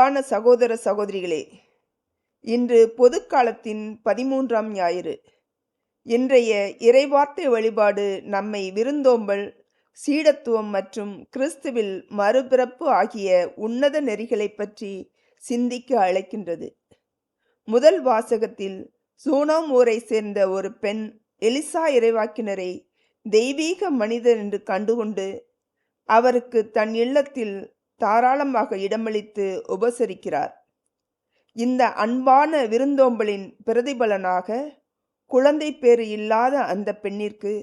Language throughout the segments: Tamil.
அன்பான சகோதர சகோதரிகளே, இன்று பொதுக்காலத்தின் 13ஆம் ஞாயிறு. இன்றைய இறைவார்த்தை வழிபாடு நம்மை விருந்தோம்பல், சீடத்துவம் மற்றும் கிறிஸ்துவில் மறுபிறப்பு ஆகிய உன்னத நெறிகளை பற்றி சிந்திக்க அழைக்கின்றது. முதல் வாசகத்தில் சூனோம் ஊரை சேர்ந்த ஒரு பெண் எலிசா இறைவாக்கினரை தெய்வீக மனிதர் என்று கண்டுகொண்டு அவருக்கு தன் இல்லத்தில் தாராளமாக இடமளித்து உபசரிக்கிறார். இந்த அன்பான விருந்தோம்பலின் பிரதிபலனாக குழந்தை பேறு இல்லாத அந்த பெண்ணிற்கு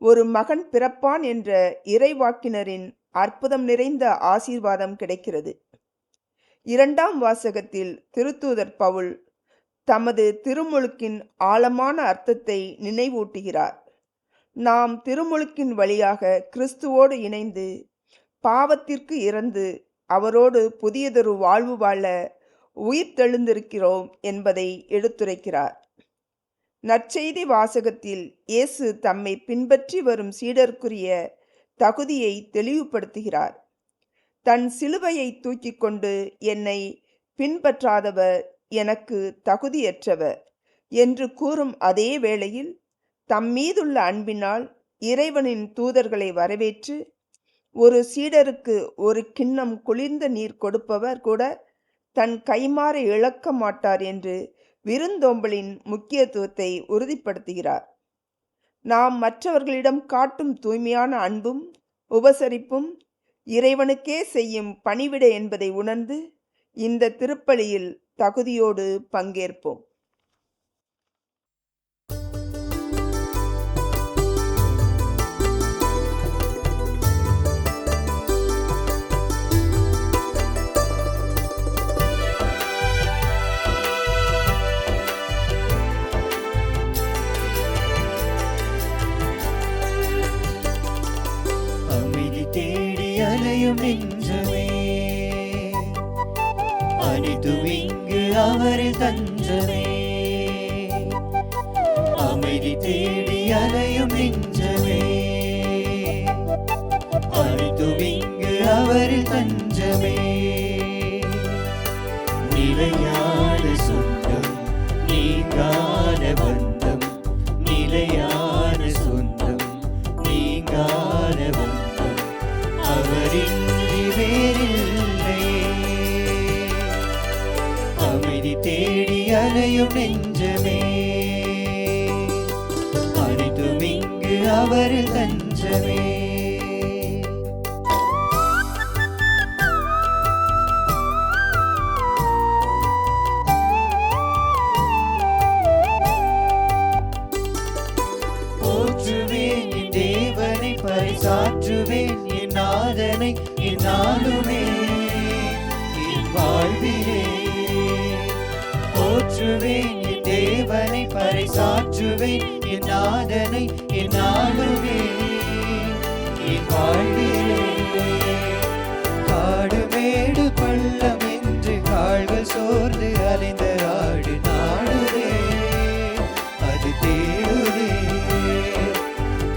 ஒரு மகன் பிறப்பான் என்ற இறைவாக்கினரின் அற்புதம் நிறைந்த ஆசீர்வாதம் கிடைக்கிறது. இரண்டாம் வாசகத்தில் திருத்தூதர் பவுல் தமது திருமுழுக்கின் ஆழமான அர்த்தத்தை நினைவூட்டுகிறார். நாம் திருமுழுக்கின் வழியாக கிறிஸ்துவோடு இணைந்து பாவத்திற்கு இறந்து அவரோடு புதியதொரு வாழ்வு வாழ உயிர்த்தெழுந்திருக்கிறோம் என்பதை எடுத்துரைக்கிறார். நற்செய்தி வாசகத்தில் இயேசு தம்மை பின்பற்றி வரும் சீடருக்குரிய தகுதியை தெளிவுபடுத்துகிறார். தன் சிலுவையை தூக்கி கொண்டு என்னை பின்பற்றாதவர் எனக்கு தகுதியற்றவர் என்று கூறும் அதே வேளையில் தம்மீதுள்ள அன்பினால் இறைவனின் தூதர்களை வரவேற்று ஒரு சீடருக்கு ஒரு கிண்ணம் குளிர்ந்த நீர் கொடுப்பவர் கூட தன் கைமாற இழக்க மாட்டார் என்று விருந்தோம்பலின் முக்கியத்துவத்தை உறுதிப்படுத்துகிறார். நாம் மற்றவர்களிடம் காட்டும் தூய்மையான அன்பும் உபசரிப்பும் இறைவனுக்கே செய்யும் பணிவிடை என்பதை உணர்ந்து இந்த திருப்பலியில் தகுதியோடு பங்கேற்போம். நெஞ்சமே அனைத்தும் இங்கு அவரில் தஞ்சமே. அமைதி தேடி அலையும் நெஞ்சமே அனைத்தும் இங்கு அவரில் தஞ்சமே. நிலையான சொந்தம் நீங்காத பந்தம், நிலையான சொந்தம் நீங்காத பந்தம் அவரின்றி வேறில்லையே. அமைதி தேடி அலையும் நெஞ்சமே அனைத்தும் இங்கு அவரில் தஞ்சமே. போற்றுவேன் என் தேவனை, பரிசாற்றுவேன் என் நாதனை என்னாலுமே என் வாழ்விலே. போற்றுவேன் என் தேவனை, பரிசாற்றுவேன் என் நாதனை என்னாலுமே என் வாழ்விலே. காடு மேடு பள்ளம் என்று கால்கள் சோர்ந்து அலைந்த ஆடு நாடுதே அது தேடுதே.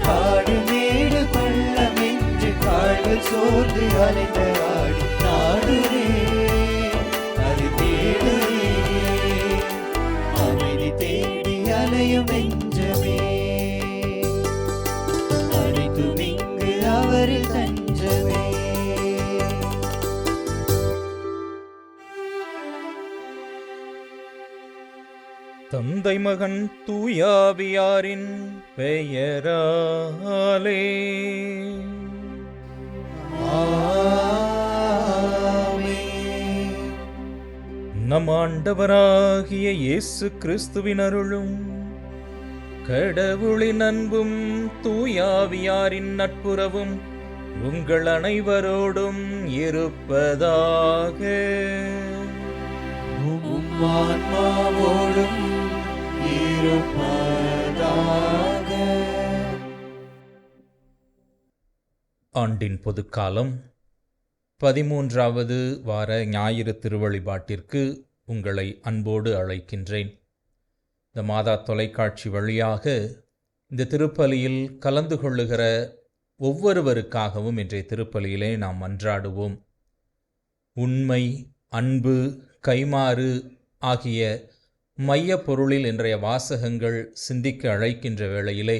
காடு மேடு பள்ளம் என்று கால்கள் சோர்ந்து அலைந்த ஆடு நாடுதே அது தேடுதே. அமைதி தேடி அலையும் நெஞ்சமே அனைத்தும் இங்கு அவரில் தஞ்சமே. தந்தை மகன் தூயாவியாரின் பெயராலே ஆமென். நம் ஆண்டவராகிய இயேசு கிறிஸ்துவின் அருளும் கடவுளின் அன்பும் தூயாவியாரின் நட்புறவும் உங்கள் அனைவரோடும் இருப்பதாக. உம் ஆன்மாவோடும் இருப்பதாக. ஆண்டின் பொதுக்காலம் 13வது வார ஞாயிறு திருவழிபாட்டிற்கு உங்களை அன்போடு அழைக்கின்றேன். இந்த மாதா தொலைக்காட்சி வழியாக இந்த திருப்பலியில் கலந்து கொள்ளுகிற ஒவ்வொருவருக்காகவும் இன்றைய திருப்பலியிலே நாம் மன்றாடுவோம். உண்மை, அன்பு, கைமாறு ஆகிய மையப் பொருளில் இன்றைய வாசகங்கள் சிந்திக்க அழைக்கின்ற வேளையிலே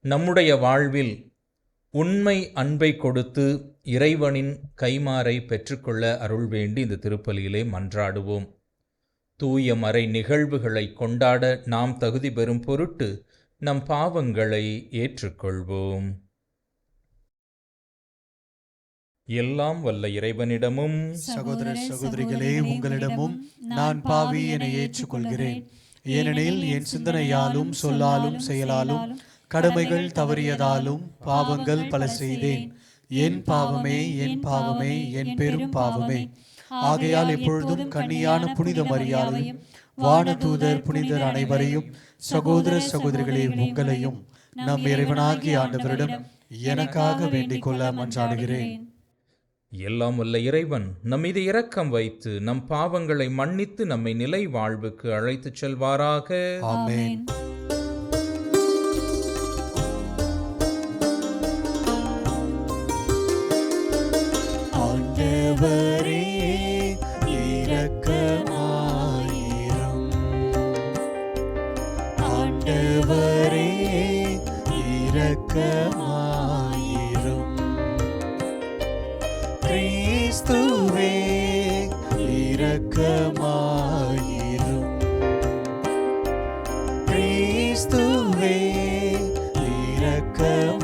நம்முடைய வாழ்வில் உண்மை அன்பை கொடுத்து இறைவனின் கைமாறை பெற்றுக்கொள்ள அருள் வேண்டி இந்த திருப்பலியிலே மன்றாடுவோம். தூய மறை நிகழ்வுகளை கொண்டாட நாம் தகுதி பெறும் பொருட்டு நம் பாவங்களை ஏற்றுக்கொள்வோம். எல்லாம் வல்ல இறைவனிடமும் சகோதர சகோதரிகளே, உங்களிடமும் நான் பாவி என ஏற்றுக்கொள்கிறேன். ஏனெனில் என் சிந்தனையாலும் சொல்லாலும் செயலாலும் கடமைகள் தவறியதாலும் பாவங்கள் பல செய்தேன். என் பாவமே, என் பாவமே, என் பெரும் பாவமே. ஆகையால் எப்பொழுதும் கன்னியான புனித மரியாதையும் வானதூதர் புனிதர் அனைவரையும், சகோதர சகோதரிகளே உங்களையும் நம் இறைவனாகிய ஆண்டவரிடம் எனக்காக வேண்டிக் கொள்ள மன்றாடுகிறேன். எல்லாம் வல்ல இறைவன் நம்மீது இரக்கம் வைத்து நம் பாவங்களை மன்னித்து நம்மை நிலை வாழ்வுக்கு அழைத்துச் செல்வாராக. ஆமென். ஆண்டவரே இரக்கமாயிரும். ஆண்டவரே இரக்கமாயிரும். கிறிஸ்துவே இரக்கமாயிரும். கிறிஸ்துவே இரக்கமாயிரும்.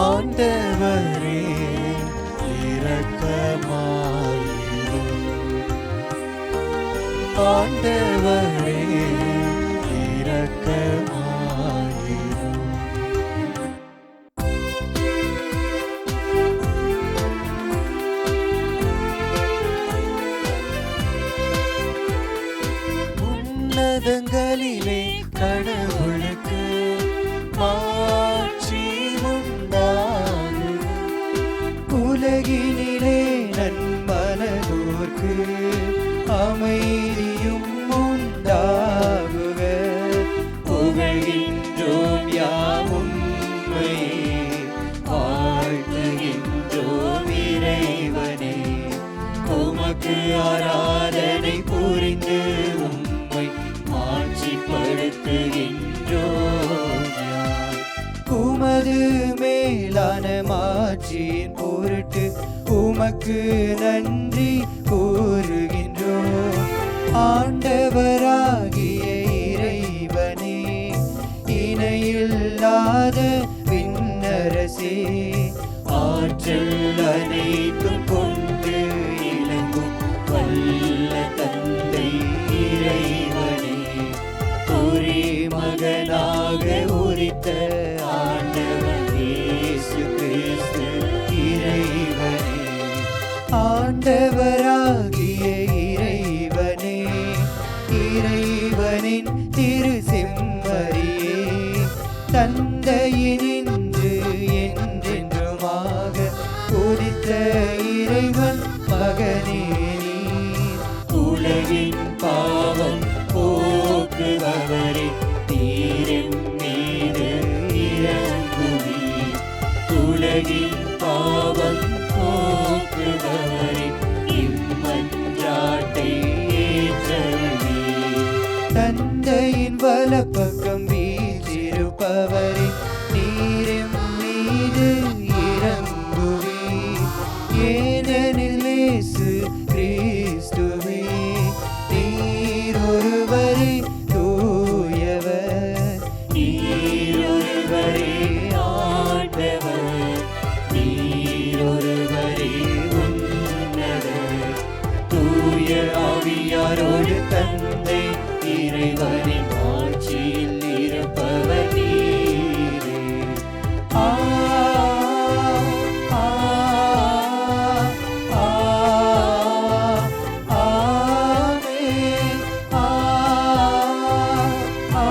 ஆண்டவரே இரக்கமாயிரும். ஆண்டவரே இரக்கமாயிரும். உன்னதங்களிலே கடவுளுக்கு மாட்சி உண்டாகுக. உலகினிலே நன்மனதோர்க்கு அமைதியும் உண்டாகுக. புகழ்கின்றோம் யாம் உம்மையே, வாழ்த்துகின்றோம் இறைவனே. உமக்கு ஆராதனை புரிந்து உம்மை மாட்சிப்படுத்துகின்றோம். உமது மேலான மாட்சியின் பொருட்டு உமக்கு நன்றி கூறுகின்றோம். ஆண்டவராகிய இறைவனே, இணையில்லாத விண்ணரசே, ஆற்றல் அனைத்தும் கொண்டு இலங்கும் வல்ல தந்தை இறைவனே, ஒரே மகனாக உரித்த ஆண்டவர் இயேசு கிறிஸ்து இறைவனே. ஆண்டவராகிய இறைவனே, இறைவனின் திரு செம்மறியே, தந்தையினின்று என்றென்றுமாக உதித்த இறைவன் மகனே நீர். உலகின் பாவம் போக்குபவரே, நீரின் மீது இறங்குவீர். உலகின் பாவம் போக்குபவரே, இம்மன்றாட்டை ஏற்றருளீர். தந்தையின் வலப்பக்கம் வீற்றிருப்பவரே, நீரின் மீது இறங்குவீர். ஏனெனில் இயேசு கிறிஸ்துவே, நீர் ஒருவரே தூயவர், நீர் ஒருவரே ஆண்டவர், நீர் ஒருவரே உன்னதர். தூய ஆவியாரோடு தந்தை இறைவனின் ஆட்சியில் இருப்பவர் நீரே. ஆ ஆ ஆ ஆமென். ஆ ஆ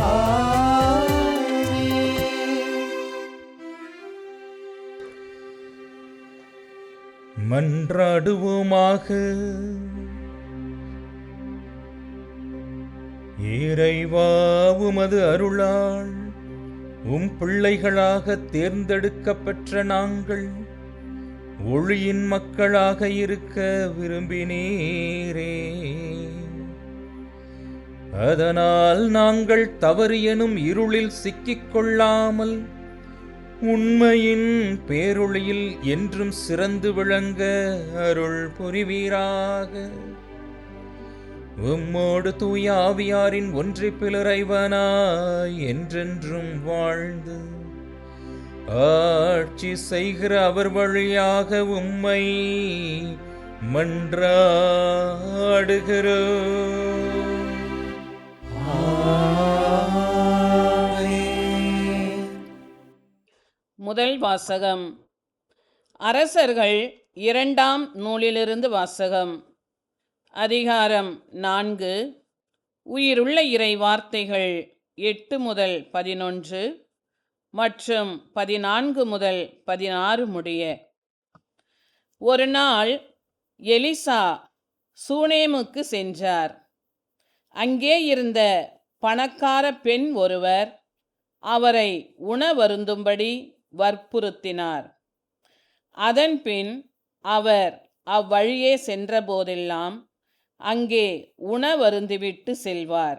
ஆமென். மன்றாடுவோமாக. இறைவா, உமது அருளால் உம் பிள்ளைகளாக தேர்ந்தெடுக்கப்பெற்ற நாங்கள் ஒளியின் மக்களாக இருக்க விரும்பினீரே. அதனால் நாங்கள் தவறு எனும் இருளில் சிக்கிக் கொள்ளாமல் உண்மையின் பேரொளியில் என்றும் சிறந்து விளங்க அருள் புரிவீராக. உம்மோடு தூய ஆவியாரின் ஒன்றிப்பில் இறைவனாய் என்றென்றும் வாழ்ந்து ஆட்சி செய்கிற அவர் வழியாக உம்மை மன்றாடுகிறோம். முதல் வாசகம். அரசர்கள் 2ஆம் நூலிலிருந்து வாசகம். அதிகாரம் 4. உயிருள்ள இறை வார்த்தைகள் 8 முதல் 11 மற்றும் 14 முதல் 16 முடிய. ஒரு நாள் எலிசா சூனேமுக்கு சென்றார். அங்கே இருந்த பணக்கார பெண் ஒருவர் அவரை உணவருந்தும்படி வற்புறுத்தினார். அதன்பின் அவர் அவ்வழியே சென்றபோதெல்லாம் அங்கே உணவருந்திவிட்டு செல்வார்.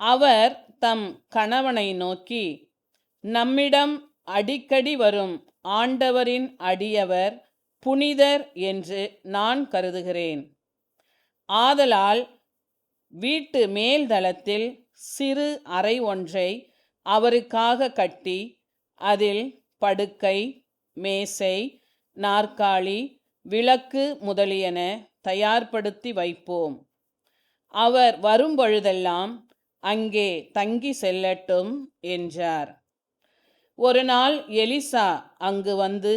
அவர் தம் கணவனை நோக்கி, நம்மிடம் அடிக்கடி வரும் ஆண்டவரின் அடியவர் புனிதர் என்று நான் கருதுகிறேன். ஆதலால் வீட்டு மேல்தளத்தில் சிறு அறை ஒன்றை அவருக்காக கட்டி அதில் படுக்கை, மேசை, நாற்காலி, விளக்கு முதலியன தயார்படுத்தி வைப்போம். அவர் வரும்பொழுதெல்லாம் அங்கே தங்கி செல்லட்டும் என்றார். ஒரு நாள் எலிசா அங்கு வந்து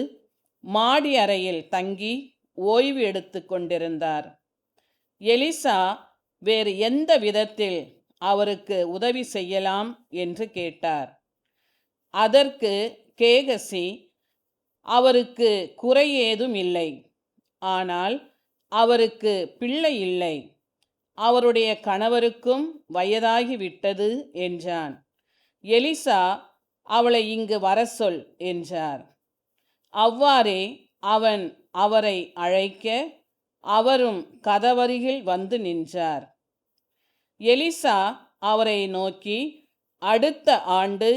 மாடி அறையில் தங்கி ஓய்வு எடுத்து கொண்டிருந்தார். எலிசா வேறு எந்த விதத்தில் அவருக்கு உதவி செய்யலாம் என்று கேட்டார். அதற்கு கேகசி, அவருக்கு குறை ஏதும் இல்லை, ஆனால் அவருக்கு பிள்ளை இல்லை, அவருடைய கணவருக்கும் வயதாகிவிட்டது என்றான். எலிசா, அவளை இங்கு வர சொல் என்றார். அவ்வாறே அவன் அவரை அழைக்க அவரும் கதவருகில் வந்து நின்றார். எலிசா அவரை நோக்கி, அடுத்த ஆண்டு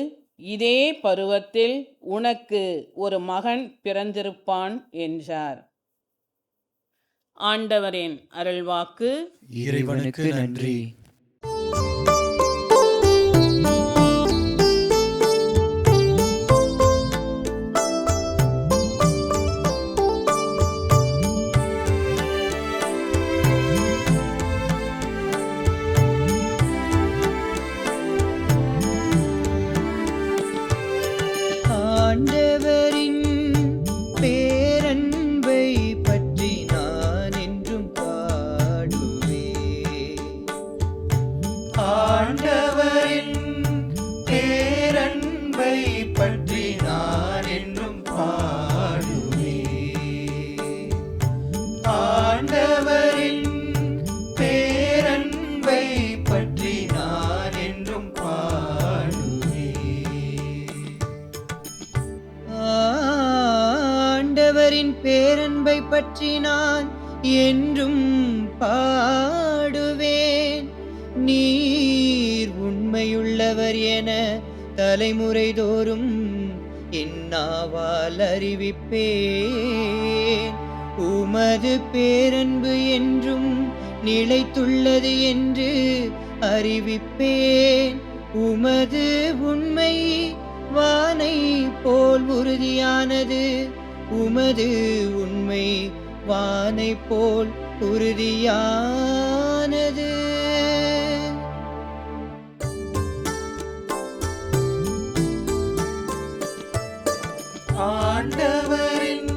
இதே பருவத்தில் உனக்கு ஒரு மகன் பிறந்திருப்பான் என்றார். ஆண்டவரின் அருள்வாக்கு. இறைவனுக்கு நன்றி. ஆண்டவரின் பேரன்பை பற்றி நான் என்றும் பாடுவேன். ஆண்டவரின் பேரன்பை பற்றி நான் என்றும் பாடுவேன். ஆண்டவரின் பேரன்பை பற்றி நான் என்றும் ஆண்டவரின் பேரன்பை பற்றி நான் என்றும் பாடுவேன். நீர் உண்மையுள்ளவர் என தலைமுறை தோறும் என்னாவால் அறிவிப்பேன். உமது பேரன்பு என்றும் நிலைத்துள்ளது என்று அறிவிப்பேன். உமது உண்மை வானை போல் உறுதியானது. உமது உண்மை வானை போல் உறுதியானது. ஆண்டவரின்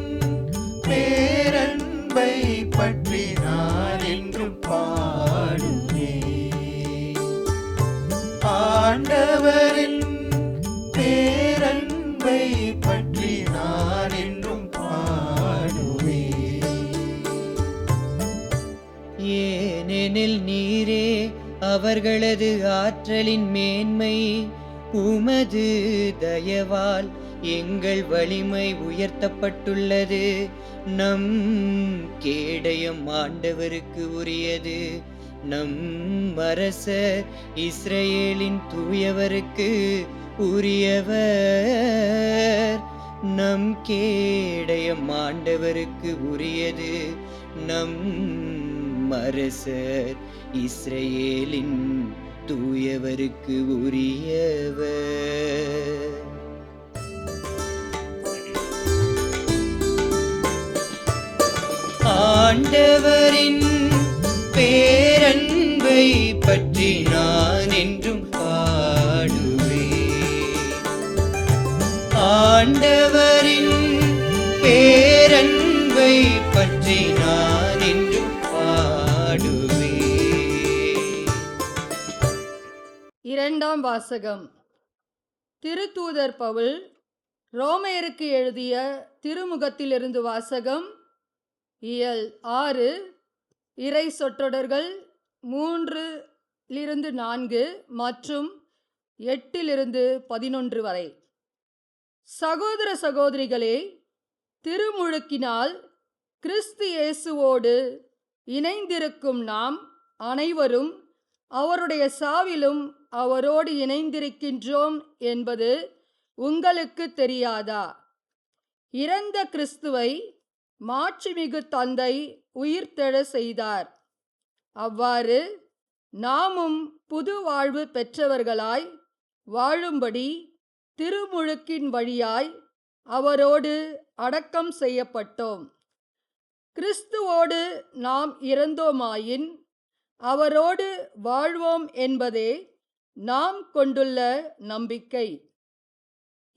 பேரன்பை பற்றி நான் என்றும் பாடுவேன். ஆண்டவரின் பேரன்பை பற்றி நான் என்றும் பாடுவேன். ஏனெனில் நீரே அவர்களது ஆற்றலின் மேன்மை, உமது தயவால் எங்கள் வலிமை உயர்த்தப்பட்டுள்ளது. நம் கேடயம் ஆண்டவருக்கு உரியது. நம் அரசர் இஸ்ரவேலின் தூயவருக்கு உரியவர். நம் கேடயம் ஆண்டவருக்கு உரியது. நம் அரசர் இஸ்ரவேலின் தூயவருக்கு உரியவர். ஆண்டவரின் பேரன்பை பற்றி நான் என்றும் பாடுவேன். ஆண்டவரின் பேரன்பை பற்றி நான் என்றும் பாடுவேன். இரண்டாம் வாசகம். திருத்தூதர் பவுல் ரோமையருக்கு எழுதிய திருமுகத்திலிருந்து வாசகம். இயல் 6, இறை சொற்றொடர்கள் 3-4 மற்றும் 8-11 வரை. சகோதர சகோதரிகளே, திருமுழுக்கினால் கிறிஸ்து இயேசுவோடு இணைந்திருக்கும் நாம் அனைவரும் அவருடைய சாவிலும் அவரோடு இணைந்திருக்கின்றோம் என்பது உங்களுக்கு தெரியாதா? இறந்த கிறிஸ்துவை மாட்சிமிகு தந்தை உயிர்த்தெழ செய்தார். அவ்வாறு நாமும் புது வாழ்வு பெற்றவர்களாய் வாழும்படி திருமுழுக்கின் வழியாய் அவரோடு அடக்கம் செய்யப்பட்டோம். கிறிஸ்துவோடு நாம் இறந்தோமாயின் அவரோடு வாழ்வோம் என்பதே நாம் கொண்டுள்ள நம்பிக்கை.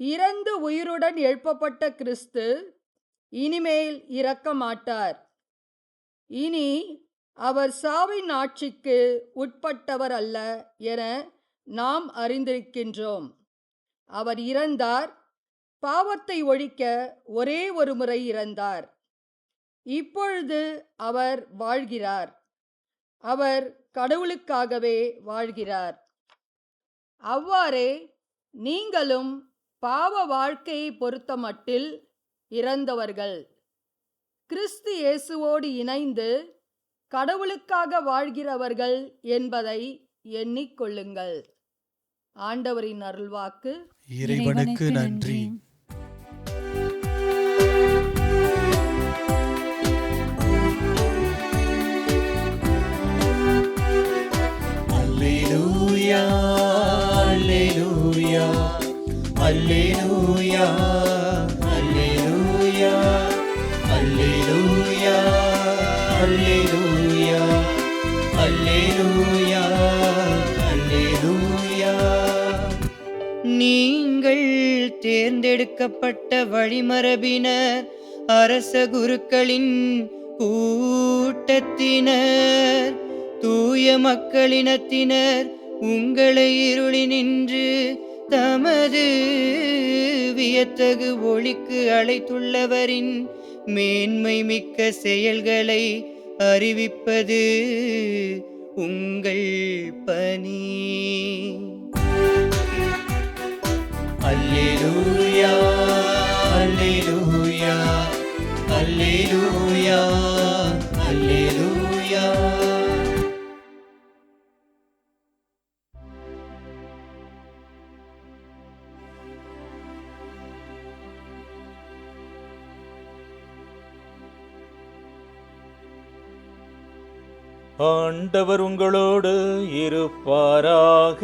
இறந்து உயிருடன் எழுப்பப்பட்ட கிறிஸ்து இனிமேல் இறக்க மாட்டார். இனி அவர் சாவின் ஆட்சிக்கு உட்பட்டவர் அல்ல என நாம் அறிந்திருக்கின்றோம். அவர் இறந்தார், பாவத்தை ஒழிக்க ஒரே ஒரு முறை இறந்தார். இப்பொழுது அவர் வாழ்கிறார். அவர் கடவுளுக்காகவே வாழ்கிறார். அவ்வாறே நீங்களும் பாவ வாழ்க்கையை பொறுத்தமட்டில் இறந்தவர்கள். கிறிஸ்து இயேசுவோடு இணைந்து கடவுளுக்காக வாழ்கிறவர்கள் என்பதை எண்ணிக்கொள்ளுங்கள். ஆண்டவரின் அருள்வாக்கு. இறைவனுக்கு நன்றி. அல்லேலூயா, அல்லேலூயா, அல்லேலூயா, அல்லேலூயா, அல்லேலூயா, அல்லேலூயா, அல்லேலூயா, அல்லேலூயா. நீங்கள் தேர்ந்தெடுக்கப்பட்ட வழிமரபினர், அரச குருக்களின் கூட்டத்தினர், தூய மக்களினத்தினர், உங்களை இருளினின்று தமது வியத்தகு ஒளிக்கு அழைத்துள்ளவரின் மேன்மை மிக்க செயல்களை அறிவிப்பது உங்கள் பணி. அல்லேலூயா, அல்லேலூயா, அல்லேலூயா, அல்லேலூயா. ஆண்டவர் உங்களோடு இருப்பாராக.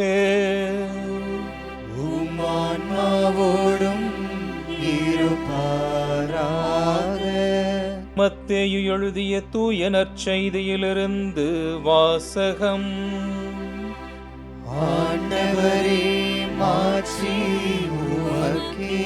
உம் ஆன்மாவோடும் இருப்பாராக. மத்தேயு எழுதிய தூய நற்செய்தியிலிருந்து வாசகம். ஆண்டவரே, மாட்சி உமக்கே.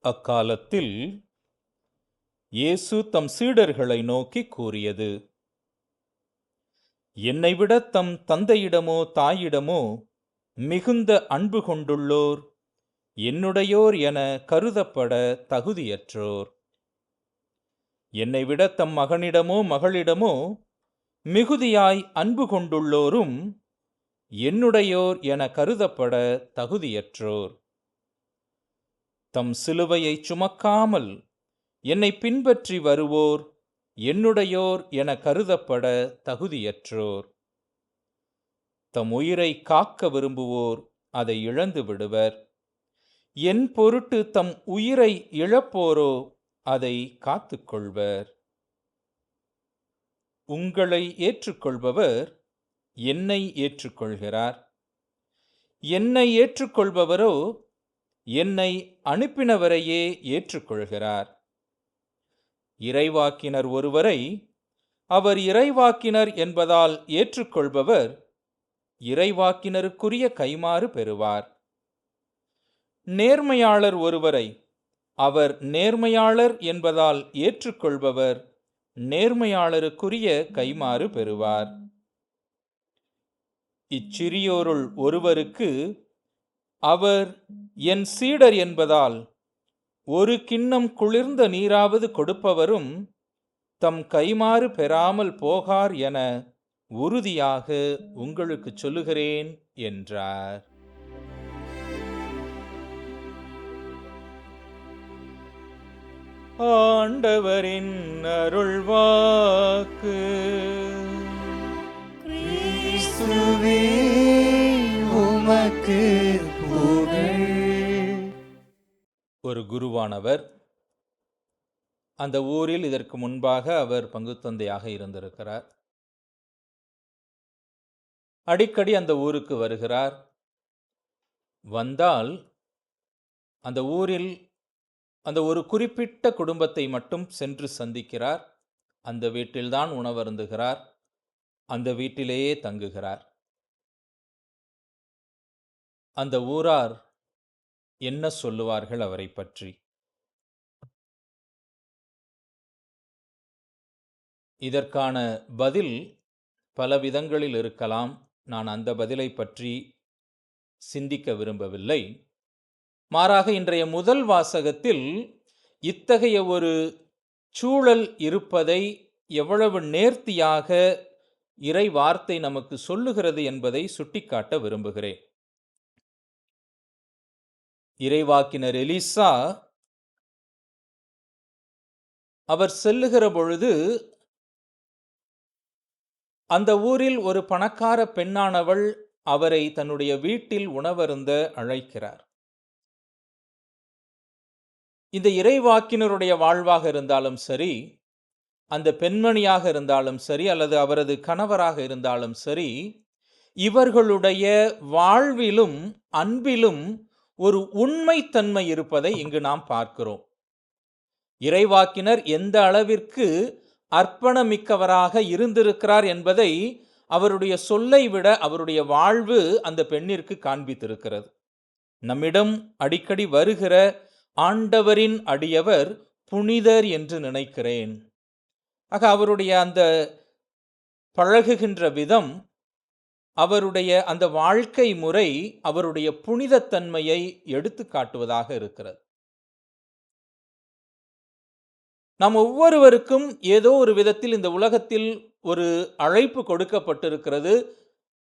அக்காலத்தில் இயேசு தம் சீடர்களை நோக்கி கூறியது: என்னை விட தம் தந்தையிடமோ தாயிடமோ மிகுந்த அன்பு கொண்டுள்ளோர் என்னுடையோர் என கருதப்பட தகுதியற்றோர். என்னை விட தம் மகனிடமோ மகளிடமோ மிகுதியாய் அன்பு கொண்டுள்ளோரும் என்னுடையோர் என கருதப்பட தகுதியற்றோர். தம் சிலுவையை சுமக்காமல் என்னை பின்பற்றி வருவோர் என்னுடையோர் என கருதப்பட தகுதியற்றோர். தம் உயிரை காக்க விரும்புவோர் அதை இழந்து விடுவர். என் பொருட்டு தம் உயிரை இழப்போரோ அதை காத்துக்கொள்வர். உங்களை ஏற்றுக்கொள்பவர் என்னை ஏற்றுக்கொள்கிறார். என்னை ஏற்றுக்கொள்பவரோ என்னை அனுப்பினவரையே ஏற்றுக்கொள்கிறார். இறைவாக்கினர் ஒருவரை அவர் இறைவாக்கினர் என்பதால் ஏற்றுக்கொள்பவர் இறைவாக்கினருக்குரிய கைமாறு பெறுவார். நேர்மையாளர் ஒருவரை அவர் நேர்மையாளர் என்பதால் ஏற்றுக்கொள்பவர் நேர்மையாளருக்குரிய கைமாறு பெறுவார். இச்சிறியோருள் ஒருவருக்கு அவர் என் சீடர் என்பதால் ஒரு கிண்ணம் குளிர்ந்த நீராவது கொடுப்பவரும் தம் கைமாறு பெறாமல் போகார் என உறுதியாக உங்களுக்கு சொல்லுகிறேன் என்றார். ஆண்டவரின் அருள்வாக்கு. கிறிஸ்துவே உமக்கு புகழ். ஒரு குருவானவர் அந்த ஊரில் இதற்கு முன்பாக அவர் பங்குத்தந்தையாக இருந்திருக்கிறார். அடிக்கடி அந்த ஊருக்கு வருகிறார். வந்தால் அந்த ஊரில் அந்த ஒரு குறிப்பிட்ட குடும்பத்தை மட்டும் சென்று சந்திக்கிறார். அந்த வீட்டில்தான் உணவருந்துகிறார். அந்த வீட்டிலேயே தங்குகிறார். அந்த ஊரார் என்ன சொல்லுவார்கள் அவரை பற்றி? இதற்கான பதில் பல விதங்களில் இருக்கலாம். நான் அந்த பதிலை பற்றி சிந்திக்க விரும்பவில்லை. மாறாக இன்றைய முதல் வாசகத்தில் இத்தகைய ஒரு சூழல் இருப்பதை எவ்வளவு நேர்த்தியாக இறை வார்த்தை நமக்கு சொல்லுகிறது என்பதை சுட்டிக்காட்ட விரும்புகிறேன். இறைவாக்கினர் எலிசா அவர் செல்லுகிற பொழுது அந்த ஊரில் ஒரு பணக்கார பெண்ணானவள் அவரை தன்னுடைய வீட்டில் உணவருந்த அழைக்கிறார். இந்த இறைவாக்கினருடைய வாழ்வாக இருந்தாலும் சரி, அந்த பெண்மணியாக இருந்தாலும் சரி, அல்லது அவரது கணவராக இருந்தாலும் சரி, இவர்களுடைய வாழ்விலும் அன்பிலும் ஒரு உண்மைத்தன்மை இருப்பதை இங்கு நாம் பார்க்கிறோம். இறைவாக்கினர் எந்த அளவிற்கு அர்ப்பணமிக்கவராக இருந்திருக்கிறார் என்பதை அவருடைய சொல்லை விட அவருடைய வாழ்வு அந்த பெண்ணிற்கு காண்பித்திருக்கிறது. நம்மிடம் அடிக்கடி வருகிற ஆண்டவரின் அடியவர் புனிதர் என்று நினைக்கிறேன். ஆக அவருடைய அந்த பழகுகின்ற விதம், அவருடைய அந்த வாழ்க்கை முறை அவருடைய புனிதத்தன்மையை எடுத்து காட்டுவதாக இருக்கிறது. நாம் ஒவ்வொருவருக்கும் ஏதோ ஒரு விதத்தில் இந்த உலகத்தில் ஒரு அழைப்பு கொடுக்கப்பட்டிருக்கிறது.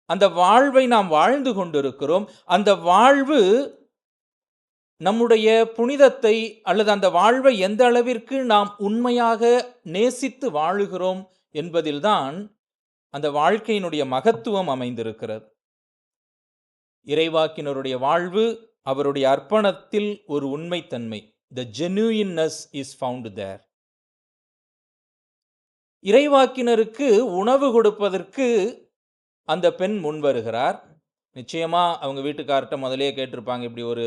அந்த வாழ்வை நாம் வாழ்ந்து கொண்டிருக்கிறோம். அந்த வாழ்வு நம்முடைய புனிதத்தை அல்லது அந்த வாழ்வை எந்த அளவிற்கு நாம் உண்மையாக நேசித்து வாழுகிறோம் என்பதில்தான் அந்த வாழ்க்கையினுடைய மகத்துவம் அமைந்திருக்கிறது. இறைவாக்கினருடைய வாழ்வு அவருடைய அர்ப்பணத்தில் ஒரு உண்மைத்தன்மை. The genuineness is found there. இறைவாக்கினருக்கு உணவு கொடுப்பதற்கு அந்த பெண் முன் வருகிறார். நிச்சயமா அவங்க வீட்டுக்கார்ட்ட முதலே கேட்டிருப்பாங்க, இப்படி ஒரு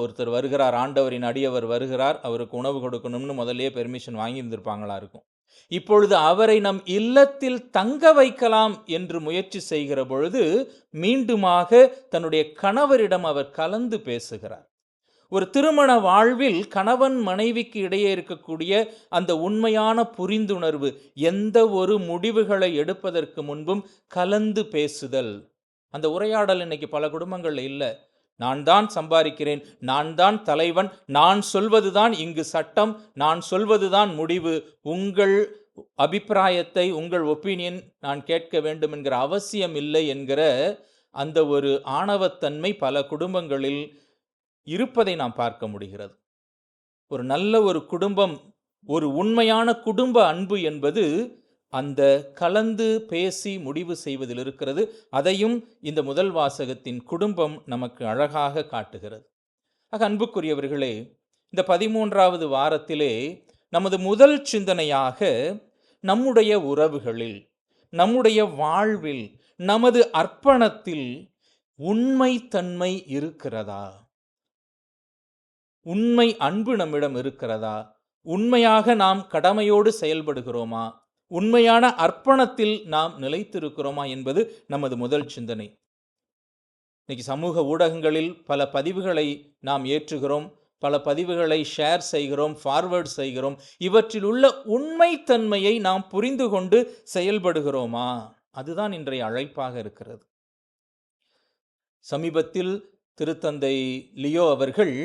ஒருத்தர் வருகிறார், ஆண்டவரின் அடியவர் வருகிறார், அவருக்கு உணவு கொடுக்கணும்னு முதலே பெர்மிஷன் வாங்கியிருந்திருப்பாங்களா இருக்கும். இப்பொழுது அவரை நம் இல்லத்தில் தங்க வைக்கலாம் என்று முயற்சி செய்கிற பொழுது மீண்டுமாக தன்னுடைய கணவரிடம் அவர் கலந்து பேசுகிறார். ஒரு திருமண வாழ்வில் கணவன் மனைவிக்கு இடையே இருக்கக்கூடிய அந்த உண்மையான புரிந்துணர்வு, எந்த ஒரு முடிவுகளை எடுப்பதற்கு முன்பும் கலந்து பேசுதல், அந்த உரையாடல் இன்னைக்கு பல குடும்பங்களில் இல்லை. நான் தான் சம்பாதிக்கிறேன், நான் தான் தலைவன், நான் சொல்வதுதான் இங்கு சட்டம், நான் சொல்வதுதான் முடிவு, உங்கள் அபிப்பிராயத்தை, உங்கள் ஒப்பீனியன் நான் கேட்க வேண்டும் என்கிற அவசியம் இல்லை என்கிற அந்த ஒரு ஆணவத்தன்மை பல குடும்பங்களில் இருப்பதை நாம் பார்க்க முடிகிறது. ஒரு நல்ல ஒரு குடும்பம், ஒரு உண்மையான குடும்ப அன்பு என்பது அந்த கலந்து பேசி முடிவு செய்வதில் இருக்கிறது. அதையும் இந்த முதல் வாசகத்தின் குடும்பம் நமக்கு அழகாக காட்டுகிறது. அன்புக்குரியவர்களே, இந்த 13வது வாரத்திலே நமது முதல் சிந்தனையாக நம்முடைய உறவுகளில், நம்முடைய வாழ்வில், நமது அர்ப்பணத்தில் உண்மைத்தன்மை இருக்கிறதா? உண்மை அன்பு நம்மிடம் இருக்கிறதா? உண்மையாக நாம் கடமையோடு செயல்படுகிறோமா? உண்மையான அர்ப்பணத்தில் நாம் நிலைத்திருக்கிறோமா என்பது நமது முதல் சிந்தனை. இன்னைக்கு சமூக ஊடகங்களில் பல பதிவுகளை நாம் ஏற்றுகிறோம், பல பதிவுகளை ஷேர் செய்கிறோம், ஃபார்வர்ட் செய்கிறோம். இவற்றில் உள்ள உண்மைத்தன்மையை நாம் புரிந்து கொண்டு செயல்படுகிறோமா? அதுதான் இன்றைய அழைப்பாக இருக்கிறது. சமீபத்தில் திருத்தந்தை லியோ அவர்கள்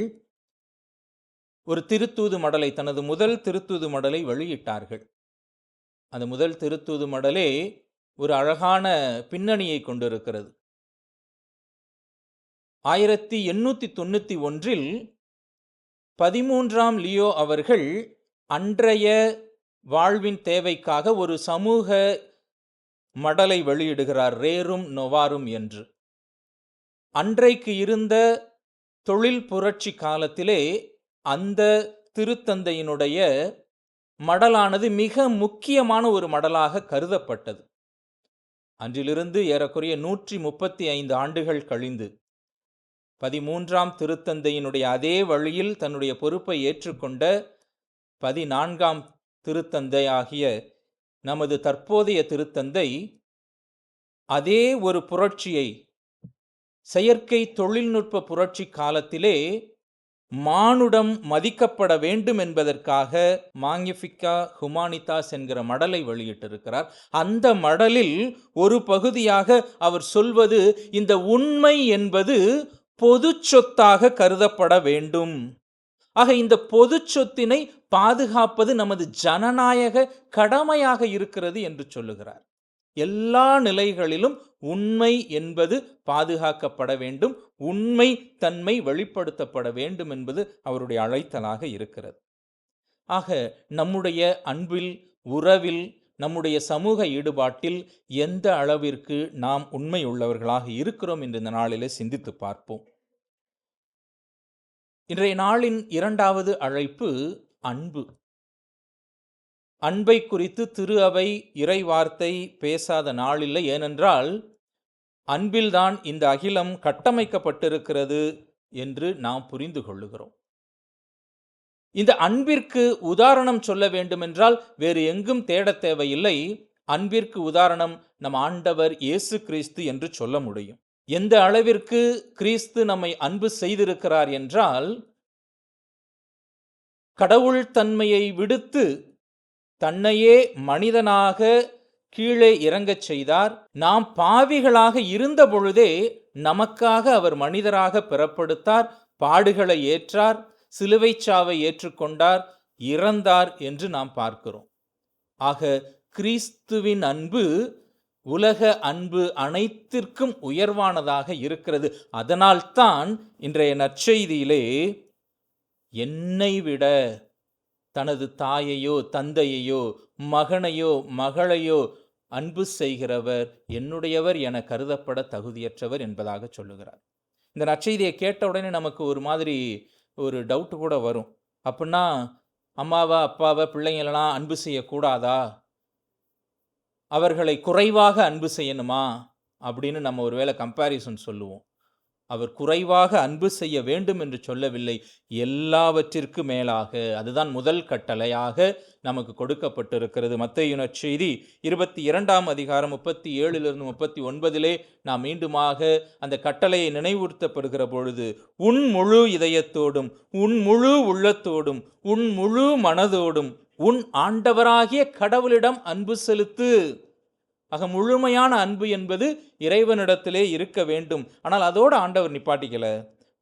ஒரு திருத்தூது மடலை, தனது முதல் திருத்தூது மடலை வெளியிட்டார்கள். அந்த முதல் திருத்தூது மடலே ஒரு அழகான பின்னணியை கொண்டிருக்கிறது. 1891 13ஆம் லியோ அவர்கள் அன்றைய வாழ்வின் தேவைக்காக ஒரு சமூக மடலை வெளியிடுகிறார், ரேரும் நொவாரும் என்று. அன்றைக்கு இருந்த தொழில் புரட்சி காலத்திலே அந்த திருத்தந்தையினுடைய மடலானது மிக முக்கியமான ஒரு மடலாக கருதப்பட்டது. அன்றிலிருந்து ஏறக்குறைய 135 ஆண்டுகள் கழிந்து 13ஆம் திருத்தந்தையினுடைய அதே வழியில் தன்னுடைய பொறுப்பை ஏற்றுக்கொண்ட 14ஆம் திருத்தந்தை ஆகிய நமது தற்போதைய திருத்தந்தை அதே ஒரு புரட்சியை, செயற்கை தொழில்நுட்ப புரட்சி காலத்திலே மானுடம் மதிக்கப்பட வேண்டும் என்பதற்காக மாக்னிஃபிகா ஹுமானிதாஸ் என்கிற மடலை வெளியிட்டிருக்கிறார். அந்த மடலில் ஒரு பகுதியாக அவர் சொல்வது, இந்த உண்மை என்பது பொது சொத்தாக கருதப்பட வேண்டும். ஆக இந்த பொது சொத்தினை பாதுகாப்பது நமது ஜனநாயக கடமையாக இருக்கிறது என்று சொல்லுகிறார். எல்லா நிலைகளிலும் உண்மை என்பது பாதுகாக்கப்பட வேண்டும், உண்மை தன்மை வெளிப்படுத்தப்பட வேண்டும் என்பது அவருடைய அழைத்தலாக இருக்கிறது. ஆக நம்முடைய அன்பில், உறவில், நம்முடைய சமூக ஈடுபாட்டில் எந்த அளவிற்கு நாம் உண்மை உள்ளவர்களாக இருக்கிறோம் என்று இந்த நாளிலே சிந்தித்து பார்ப்போம். இன்றைய நாளின் 2வது அழைப்பு அன்பு. அன்பை குறித்து திரு அவை இறை வார்த்தை பேசாத நாளில்லை. ஏனென்றால் அன்பில்தான் இந்த அகிலம் கட்டமைக்கப்பட்டிருக்கிறது என்று நாம் புரிந்து கொள்ளுகிறோம். இந்த அன்பிற்கு உதாரணம் சொல்ல வேண்டுமென்றால் வேறு எங்கும் தேடத் தேவையில்லை. அன்பிற்கு உதாரணம் நம் ஆண்டவர் இயேசு கிறிஸ்து என்று சொல்ல முடியும். எந்த அளவிற்கு கிறிஸ்து நம்மை அன்பு செய்திருக்கிறார் என்றால், கடவுள் தன்மையை விடுத்து தன்னையே மனிதனாக கீழே இறங்கச் செய்தார். நாம் பாவிகளாக இருந்த பொழுதே நமக்காக அவர் மனிதராக பிறப்படுத்தார், பாடுகளை ஏற்றார், சிலுவை சாவை ஏற்றுக்கொண்டார், இறந்தார் என்று நாம் பார்க்கிறோம். ஆக கிறிஸ்துவின் அன்பு உலக அன்பு அனைத்திற்கும் உயர்வானதாக இருக்கிறது. அதனால்தான் இன்றைய நற்செய்தியிலே என்னை விட தனது தாயையோ தந்தையையோ மகனையோ மகளையோ அன்பு செய்கிறவர் என்னுடையவர் என கருதப்பட தகுதியற்றவர் என்பதாக சொல்லுகிறார். இந்த நற்செய்தியை கேட்ட உடனே நமக்கு ஒரு மாதிரி ஒரு டவுட் கூட வரும். அப்படின்னா அம்மாவை அப்பாவை பிள்ளைங்களெல்லாம் அன்பு செய்யக்கூடாதா, அவர்களை குறைவாக அன்பு செய்யணுமா அப்படின்னு நம்ம ஒருவேளை கம்பேரிசன் சொல்லுவோம். அவர் குறைவாக அன்பு செய்ய வேண்டும் என்று சொல்லவில்லை, எல்லாவற்றிற்கு மேலாக. அதுதான் முதல் கட்டளையாக நமக்கு கொடுக்கப்பட்டிருக்கிறது. மத்தேயு நற்செய்தி 22ஆம் அதிகாரம் 37 39 நாம் மீண்டுமாக அந்த கட்டளையை நினைவுறுத்தப்படுகிற பொழுது, உன் முழு இதயத்தோடும், உன் முழு உள்ளத்தோடும், உன் முழு மனதோடும் உன் ஆண்டவராகிய கடவுளிடம் அன்பு செலுத்து. ஆக முழுமையான அன்பு என்பது இறைவனிடத்திலே இருக்க வேண்டும். ஆனால் அதோடு ஆண்டவர் நிப்பாட்டிக்கல.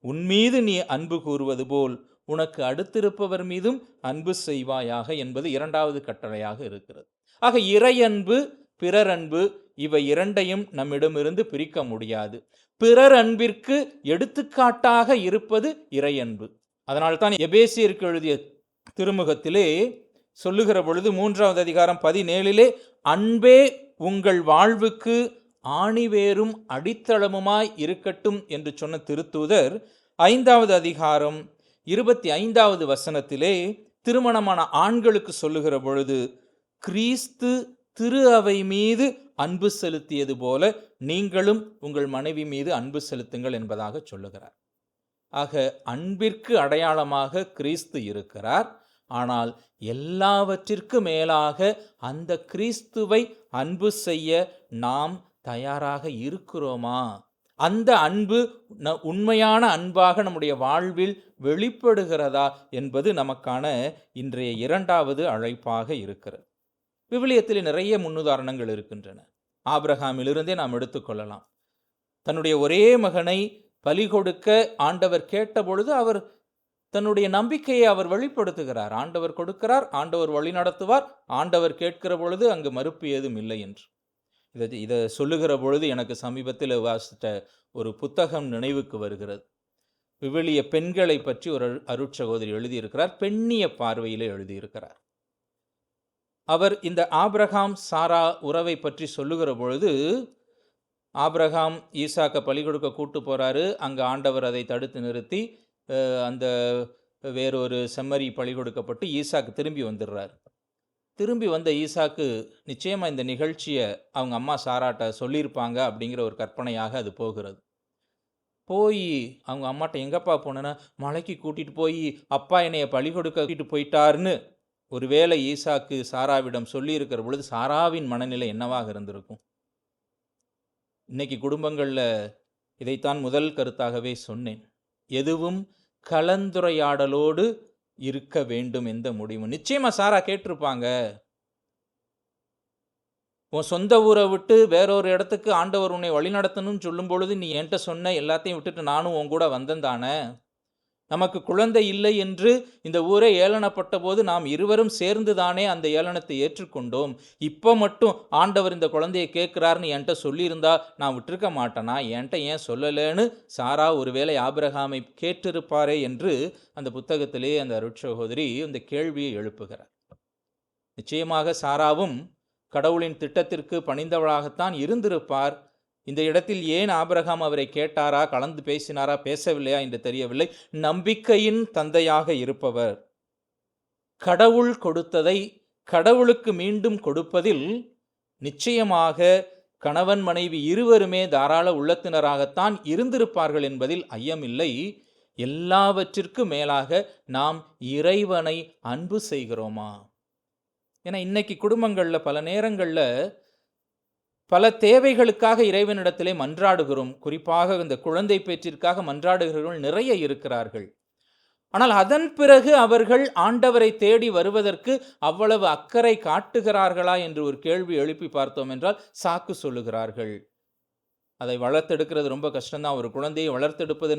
உன் மீது நீ அன்பு கூறுவது போல் உனக்கு அடுத்திருப்பவர் மீதும் அன்பு செய்வாயாக என்பது இரண்டாவது கட்டளையாக இருக்கிறது. ஆக இறையன்பு, பிறர் அன்பு, இவை இரண்டையும் நம்மிடமிருந்து பிரிக்க முடியாது. பிறர் அன்பிற்கு எடுத்துக்காட்டாக இருப்பது இறையன்பு. அதனால்தான் எபேசியருக்கு எழுதிய திருமுகத்திலே சொல்லுகிற பொழுது 3வது அதிகாரம் 17 அன்பே உங்கள் வாழ்வுக்கு ஆணிவேரும் அடித்தளமுமாய் இருக்கட்டும் என்று சொன்ன திருத்தூதர் 5வது அதிகாரம் 25வது வசனத்திலே திருமணமான ஆண்களுக்கு சொல்லுகிற பொழுது கிறிஸ்து திரு அவை மீது அன்பு செலுத்தியது போல நீங்களும் உங்கள் மனைவி மீது அன்பு செலுத்துங்கள் என்பதாக சொல்லுகிறார். ஆக அன்பிற்கு அடையாளமாக கிறிஸ்து இருக்கிறார். ஆனால் எல்லாவற்றிற்கு மேலாக அந்த கிறிஸ்துவை அன்பு செய்ய நாம் தயாராக இருக்கிறோமா? அந்த அன்பு உண்மையான அன்பாக நம்முடைய வாழ்வில் வெளிப்படுகிறதா என்பது நமக்கான இன்றைய இரண்டாவது அழைப்பாக இருக்கிறது. விவிலியத்தில் நிறைய முன்னுதாரணங்கள் இருக்கின்றன. ஆபிரகாமிலிருந்தே நாம் எடுத்துக்கொள்ளலாம். தன்னுடைய ஒரே மகனை பலி கொடுக்க ஆண்டவர் கேட்டபொழுது அவர் தன்னுடைய நம்பிக்கையை அவர் வெளிப்படுத்துகிறார். ஆண்டவர் கொடுக்கிறார், ஆண்டவர் வழி நடத்துவார், ஆண்டவர் கேட்கிற பொழுது அங்கு மறுப்பு ஏதும் இல்லை என்று. இதை சொல்லுகிற பொழுது எனக்கு சமீபத்தில் வாசித்த ஒரு புத்தகம் நினைவுக்கு வருகிறது. விவிலிய பெண்களை பற்றி ஒரு அருட்சகோதரி எழுதியிருக்கிறார். பெண்ணிய பார்வையிலே எழுதியிருக்கிறார். அவர் இந்த ஆபிரகாம் சாரா உறவை பற்றி சொல்லுகிற பொழுது, ஆபிரகாம் ஈசாக்கை பலி கொடுக்க கூட்டு போகிறாரு. அங்கே ஆண்டவர் அதை தடுத்து நிறுத்தி அந்த வேறொரு செம்மறி பலி கொடுக்கப்பட்டு ஈசாக்கு திரும்பி வந்துடுறார். திரும்பி வந்த ஈசாக்கு நிச்சயமாக இந்த நிகழ்ச்சியை அவங்க அம்மா சாராட்ட சொல்லியிருப்பாங்க அப்படிங்கிற ஒரு கற்பனையாக அது போகிறது. போய் அவங்க அம்மாட்ட எங்கப்பா போனேன்னா, மலைக்கு கூட்டிகிட்டு போய் அப்பா என்னைய பலி கொடுக்க கூட்டிகிட்டு போயிட்டாருன்னு ஒருவேளை ஈசாக்கு சாராவிடம் சொல்லியிருக்கிற பொழுது சாராவின் மனநிலை என்னவாக இருந்திருக்கும்? இன்னைக்கு குடும்பங்களில் இதைத்தான் முதல் கருத்தாகவே சொன்னேன். எதுவும் கலந்துரையாடலோடு இருக்க வேண்டும் எந்த முடிவும். நிச்சயமா சாரா கேட்டிருப்பாங்க, உன் சொந்த ஊரை விட்டு வேறொரு இடத்துக்கு ஆண்டவர் உன்னை வழி நடத்தணும்னு சொல்லும் பொழுது நீ என்கிட்ட சொன்ன எல்லாத்தையும் விட்டுட்டு நானும் உன் கூட வந்தேன் தானே. நமக்கு குழந்தை இல்லை என்று இந்த ஊரை ஏளனப்பட்ட போது நாம் இருவரும் சேர்ந்து தானே அந்த ஏளனத்தை ஏற்றுக்கொண்டோம். இப்போ மட்டும் ஆண்டவர் இந்த குழந்தையை கேட்குறாருன்னு என்கிட்ட சொல்லியிருந்தா நான் விட்டுருக்க மாட்டேனா, என்கிட்ட ஏன் சொல்லலைன்னு சாரா ஒருவேளை ஆபிரகாமை கேட்டிருப்பாரே என்று அந்த புத்தகத்திலே அந்த அருட்சகோதரி இந்த கேள்வியை எழுப்புகிறார். நிச்சயமாக சாராவும் கடவுளின் திட்டத்திற்கு பணிந்தவளாகத்தான் இருந்திருப்பார். இந்த இடத்தில் ஏன் ஆபிரகாம் அவரை கேட்டாரா, கலந்து பேசினாரா, பேசவில்லையா என்று தெரியவில்லை. நம்பிக்கையின் தந்தையாக இருப்பவர் கடவுள் கொடுத்ததை கடவுளுக்கு மீண்டும் கொடுப்பதில் நிச்சயமாக கணவன் மனைவி இருவருமே தாராள உள்ளத்தினராகத்தான் இருந்திருப்பார்கள் என்பதில் ஐயமில்லை. எல்லாவற்றிற்கும் மேலாக நாம் இறைவனை அன்பு செய்கிறோமா? ஏன்னா இன்னைக்கு குடும்பங்களில் பல நேரங்களில் பல தேவைகளுக்காக இறைவனிடத்திலே மன்றாடுகிறோம். குறிப்பாக இந்த குழந்தை பேற்றிற்காக மன்றாடுகிறவர்கள் நிறைய இருக்கிறார்கள். ஆனால் அதன் பிறகு அவர்கள் ஆண்டவரை தேடி வருவதற்கு அவ்வளவு அக்கறை காட்டுகிறார்களா என்று ஒரு கேள்வி எழுப்பி பார்த்தோம் என்றால் சாக்கு சொல்லுகிறார்கள். அதை வளர்த்தெடுக்கிறது ரொம்ப கஷ்டம்தான். ஒரு குழந்தையை வளர்த்தெடுப்பது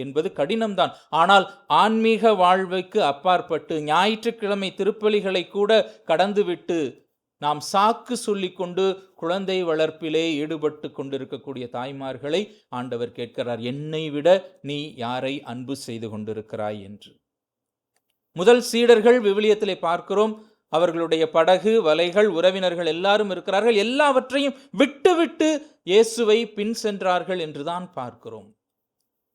என்பது கடினம்தான். ஆனால் ஆன்மீக வாழ்வுக்கு அப்பாற்பட்டு ஞாயிற்றுக்கிழமை திருப்பலிகளை கூட கடந்துவிட்டு நாம் சாக்கு சொல்லி கொண்டு குழந்தை வளர்ப்பிலே ஈடுபட்டு கொண்டிருக்கக்கூடிய தாய்மார்களை ஆண்டவர் கேட்கிறார், என்னை விட நீ யாரை அன்பு செய்து கொண்டிருக்கிறாய் என்று. முதல் சீடர்கள் விவிலியத்திலே பார்க்கிறோம், அவர்களுடைய படகு, வலைகள், உறவினர்கள் எல்லாரும் இருக்கிறார்கள். எல்லாவற்றையும் விட்டு இயேசுவை பின் சென்றார்கள் என்றுதான் பார்க்கிறோம்.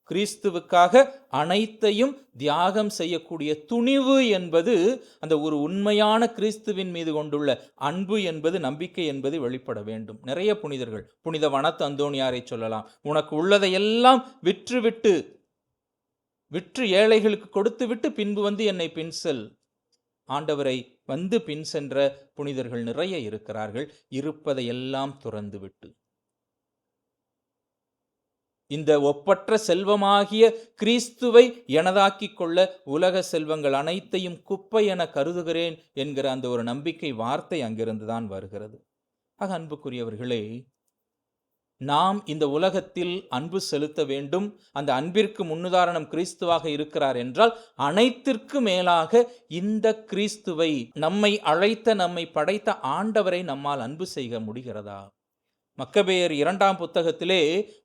கிறிஸ்துவுக்காக அனைத்தையும் தியாகம் செய்யக்கூடிய துணிவு என்பது அந்த ஒரு உண்மையான கிறிஸ்துவின் மீது கொண்டுள்ள அன்பு என்பது, நம்பிக்கை என்பது வெளிப்பட வேண்டும். நிறைய புனிதர்கள், புனித வனத்து அந்தோணியாரை சொல்லலாம். உனக்கு உள்ளதையெல்லாம் விற்று ஏழைகளுக்கு கொடுத்து விட்டு பின்பு வந்து என்னை பின் செல். ஆண்டவரை வந்து பின் சென்ற புனிதர்கள் நிறைய இருக்கிறார்கள். இருப்பதையெல்லாம் துறந்து விட்டு இந்த ஒப்பற்ற செல்வமாகிய கிறிஸ்துவை எனதாக்கிக் கொள்ள உலக செல்வங்கள் அனைத்தையும் குப்பை என கருதுகிறேன் என்கிற அந்த ஒரு நம்பிக்கை வார்த்தை அங்கிருந்து தான் வருகிறது. அன்புக்குரியவர்களே, நாம் இந்த உலகத்தில் அன்பு செலுத்த வேண்டும். அந்த அன்பிற்கு முன்னுதாரணம் கிறிஸ்துவாக இருக்கிறார் என்றால், அனைத்திற்கு மேலாக இந்த கிறிஸ்துவை, நம்மை அழைத்த, நம்மை படைத்த ஆண்டவரை நம்மால் அன்பு செய்ய முடிகிறதா? மக்கபேயர் 2ஆம் புத்தகத்திலே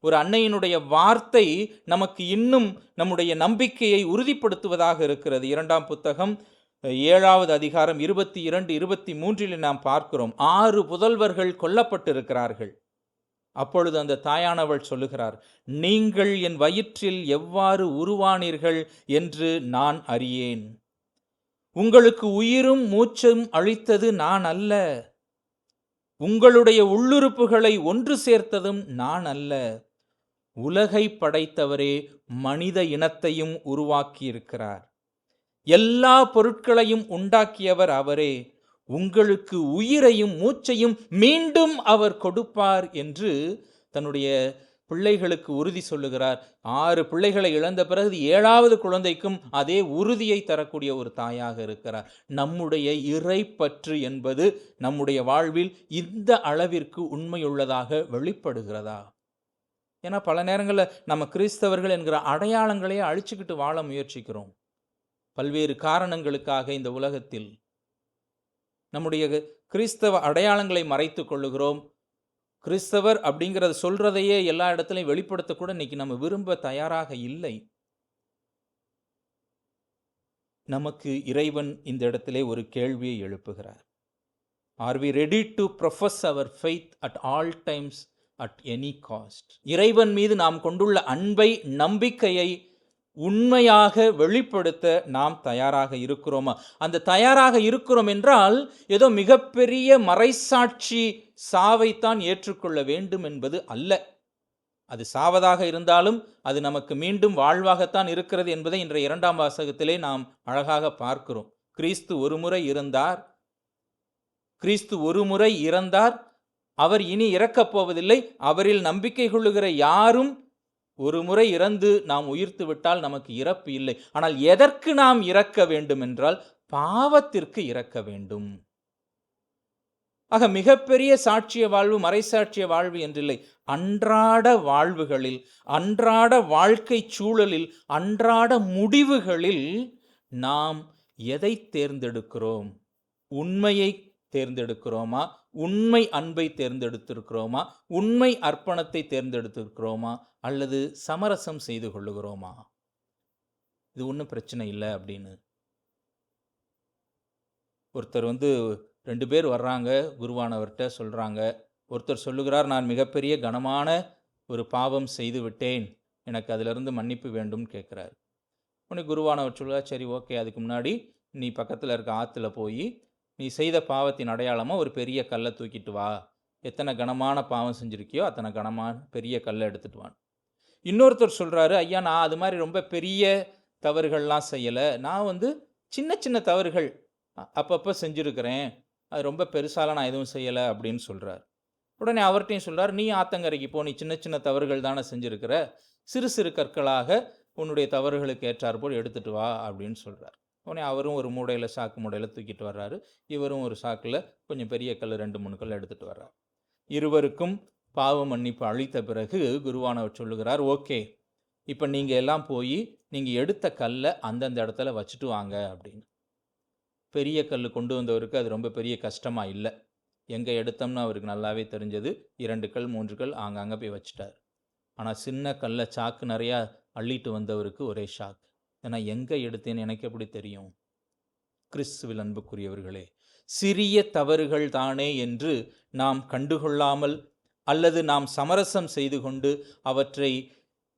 ஒரு அன்னையினுடைய வார்த்தை நமக்கு இன்னும் நம்முடைய நம்பிக்கையை உறுதிப்படுத்துவதாக இருக்கிறது. 2ஆம் புத்தகம் 7வது அதிகாரம் 22, 23 நாம் பார்க்கிறோம். 6 புதல்வர்கள் கொல்லப்பட்டிருக்கிறார்கள். அப்பொழுது அந்த தாயானவள் சொல்லுகிறார், நீங்கள் என் வயிற்றில் எவ்வாறு உருவானீர்கள் என்று நான் அறியேன். உங்களுக்கு உயிரும் மூச்சும் அளித்தது நான் அல்ல, உங்களுடைய உள்ளுறுப்புகளை ஒன்று சேர்த்ததும் நான் அல்ல, உலகை படைத்தவரே மனித இனத்தையும் உருவாக்கியிருக்கிறார். எல்லா பொருட்களையும் உண்டாக்கியவர் அவரே. உங்களுக்கு உயிரையும் மூச்சையும் மீண்டும் அவர் கொடுப்பார் என்று தன்னுடைய பிள்ளைகளுக்கு உறுதி சொல்லுகிறார். 6 பிள்ளைகளை இழந்த பிறகு 7வது குழந்தைக்கும் அதே உறுதியை தரக்கூடிய ஒரு தாயாக இருக்கிறார். நம்முடைய இறைப்பற்று என்பது நம்முடைய வாழ்வில் இந்த அளவிற்கு உண்மையுள்ளதாக வெளிப்படுகிறதா? ஏன்னா பல நேரங்களில் நம்ம கிறிஸ்தவர்கள் என்கிற அடையாளங்களையே அழிச்சுக்கிட்டு வாழ முயற்சிக்கிறோம். பல்வேறு காரணங்களுக்காக இந்த உலகத்தில் நம்முடைய கிறிஸ்தவ அடையாளங்களை மறைத்து கொள்ளுகிறோம். கிறிஸ்தவர் அப்படிங்கிறத சொல்றதையே எல்லா இடத்துலையும் வெளிப்படுத்தக்கூட இன்னைக்கு நம்ம விரும்ப தயாராக இல்லை. நமக்கு இறைவன் இந்த இடத்திலே ஒரு கேள்வியை எழுப்புகிறார். Are we ready to profess our faith at all times, at any cost? இறைவன் மீது நாம் கொண்டுள்ள அன்பை, நம்பிக்கையை உண்மையாக வெளிப்படுத்த நாம் தயாராக இருக்கிறோமா? அந்த தயாராக இருக்கிறோம் என்றால் ஏதோ மிகப்பெரிய மறைசாட்சி சாவைத்தான் ஏற்றுக்கொள்ள வேண்டும் என்பது அல்ல. அது சாவதாக இருந்தாலும் அது நமக்கு மீண்டும் வாழ்வாகத்தான் இருக்கிறது என்பதை இன்றைய 2ஆம் வாசகத்திலே நாம் அழகாக பார்க்கிறோம். கிறிஸ்து ஒரு முறை இறந்தார், அவர் இனி இறக்கப் போவதில்லை. அவரில் நம்பிக்கை கொள்ளுகிற யாரும் ஒரு முறை இறந்து நாம் உயிர்த்து விட்டால் நமக்கு இறப்பு இல்லை. ஆனால் எதற்கு நாம் இறக்க வேண்டும் என்றால் பாவத்திற்கு இறக்க வேண்டும். ஆக மிகப்பெரிய சாட்சிய வாழ்வு, மறைசாட்சிய வாழ்வு என்றில்லை. அன்றாட வாழ்வுகளில், அன்றாட வாழ்க்கை சூழலில், அன்றாட முடிவுகளில் நாம் எதை தேர்ந்தெடுக்கிறோம்? உண்மையை தேர்ந்தெடுக்கிறோமா? உண்மை அன்பை தேர்ந்தெடுத்திருக்கிறோமா? உண்மை அர்ப்பணத்தை தேர்ந்தெடுத்திருக்கிறோமா? அல்லது சமரசம் செய்து கொள்ளுகிறோமா? இது ஒன்றும் பிரச்சனை இல்லை அப்படின்னு ஒருத்தர் 2 பேர் வர்றாங்க, குருவானவர்கிட்ட சொல்கிறாங்க. ஒருத்தர் சொல்லுகிறார், நான் மிகப்பெரிய கனமான ஒரு பாவம் செய்து விட்டேன், எனக்கு அதிலிருந்து மன்னிப்பு வேண்டும் கேட்குறாரு. உடனே குருவானவர் சொல்லுவார், சரி ஓகே, அதுக்கு முன்னாடி நீ பக்கத்தில் இருக்க ஆற்றுல போய் நீ செய்த பாவத்தின் அடையாளமாக ஒரு பெரிய கல்லை தூக்கிட்டு வா, எத்தனை கனமான பாவம் செஞ்சுருக்கியோ அத்தனை கனமான பெரிய கல்லை எடுத்துகிட்டு வான். இன்னொருத்தர் சொல்கிறாரு, ஐயா நான் அது மாதிரி ரொம்ப பெரிய தவறுகள்லாம் செய்யலை, நான் சின்ன சின்ன தவறுகள் அப்பப்போ செஞ்சுருக்கிறேன், அது ரொம்ப பெருசாலாம் நான் எதுவும் செய்யலை அப்படின்னு சொல்கிறார். உடனே அவர்கிட்டையும் சொல்கிறார், நீ ஆத்தங்கரைக்கு போ, நீ சின்ன சின்ன தவறுகள் தானே செஞ்சுருக்கிற, சிறு சிறு கற்களாக உன்னுடைய தவறுகளுக்கு ஏற்றாற்போல் எடுத்துகிட்டு வா அப்படின்னு சொல்கிறார். உடனே அவரும் ஒரு மூடையில், சாக்கு மூடையில் தூக்கிட்டு வர்றாரு, இவரும் ஒரு சாக்கில் கொஞ்சம் பெரிய கல் 2-3 கல் எடுத்துகிட்டு வர்றார். இருவருக்கும் பாவ மன்னிப்பு அளித்த பிறகு குருவானவர் சொல்லுகிறார், ஓகே, இப்போ நீங்கள் எல்லாம் போய் நீங்கள் எடுத்த கல்லை அந்தந்த இடத்துல வச்சுட்டு வாங்க அப்படின்னு. பெரிய கல் கொண்டு வந்தவருக்கு அது ரொம்ப பெரிய கஷ்டமாக இல்லை. எங்கே எடுத்தோம்னு அவருக்கு நல்லாவே தெரிஞ்சது. 2 கல் 3 கல் ஆங்காங்கே போய் வச்சுட்டார். ஆனால் சின்ன கல்லை சாக்கு நிறையா அள்ளிட்டு வந்தவருக்கு ஒரே ஷாக். ஏன்னா எங்கே எடுத்தேன்னு எனக்கு எப்படி தெரியும்? கிறிஸ்துவில் அன்புக்குரியவர்களே, சிறிய தவறுகள் தானே என்று நாம் கண்டுகொள்ளாமல் அல்லது நாம் சமரசம் செய்து கொண்டு அவற்றை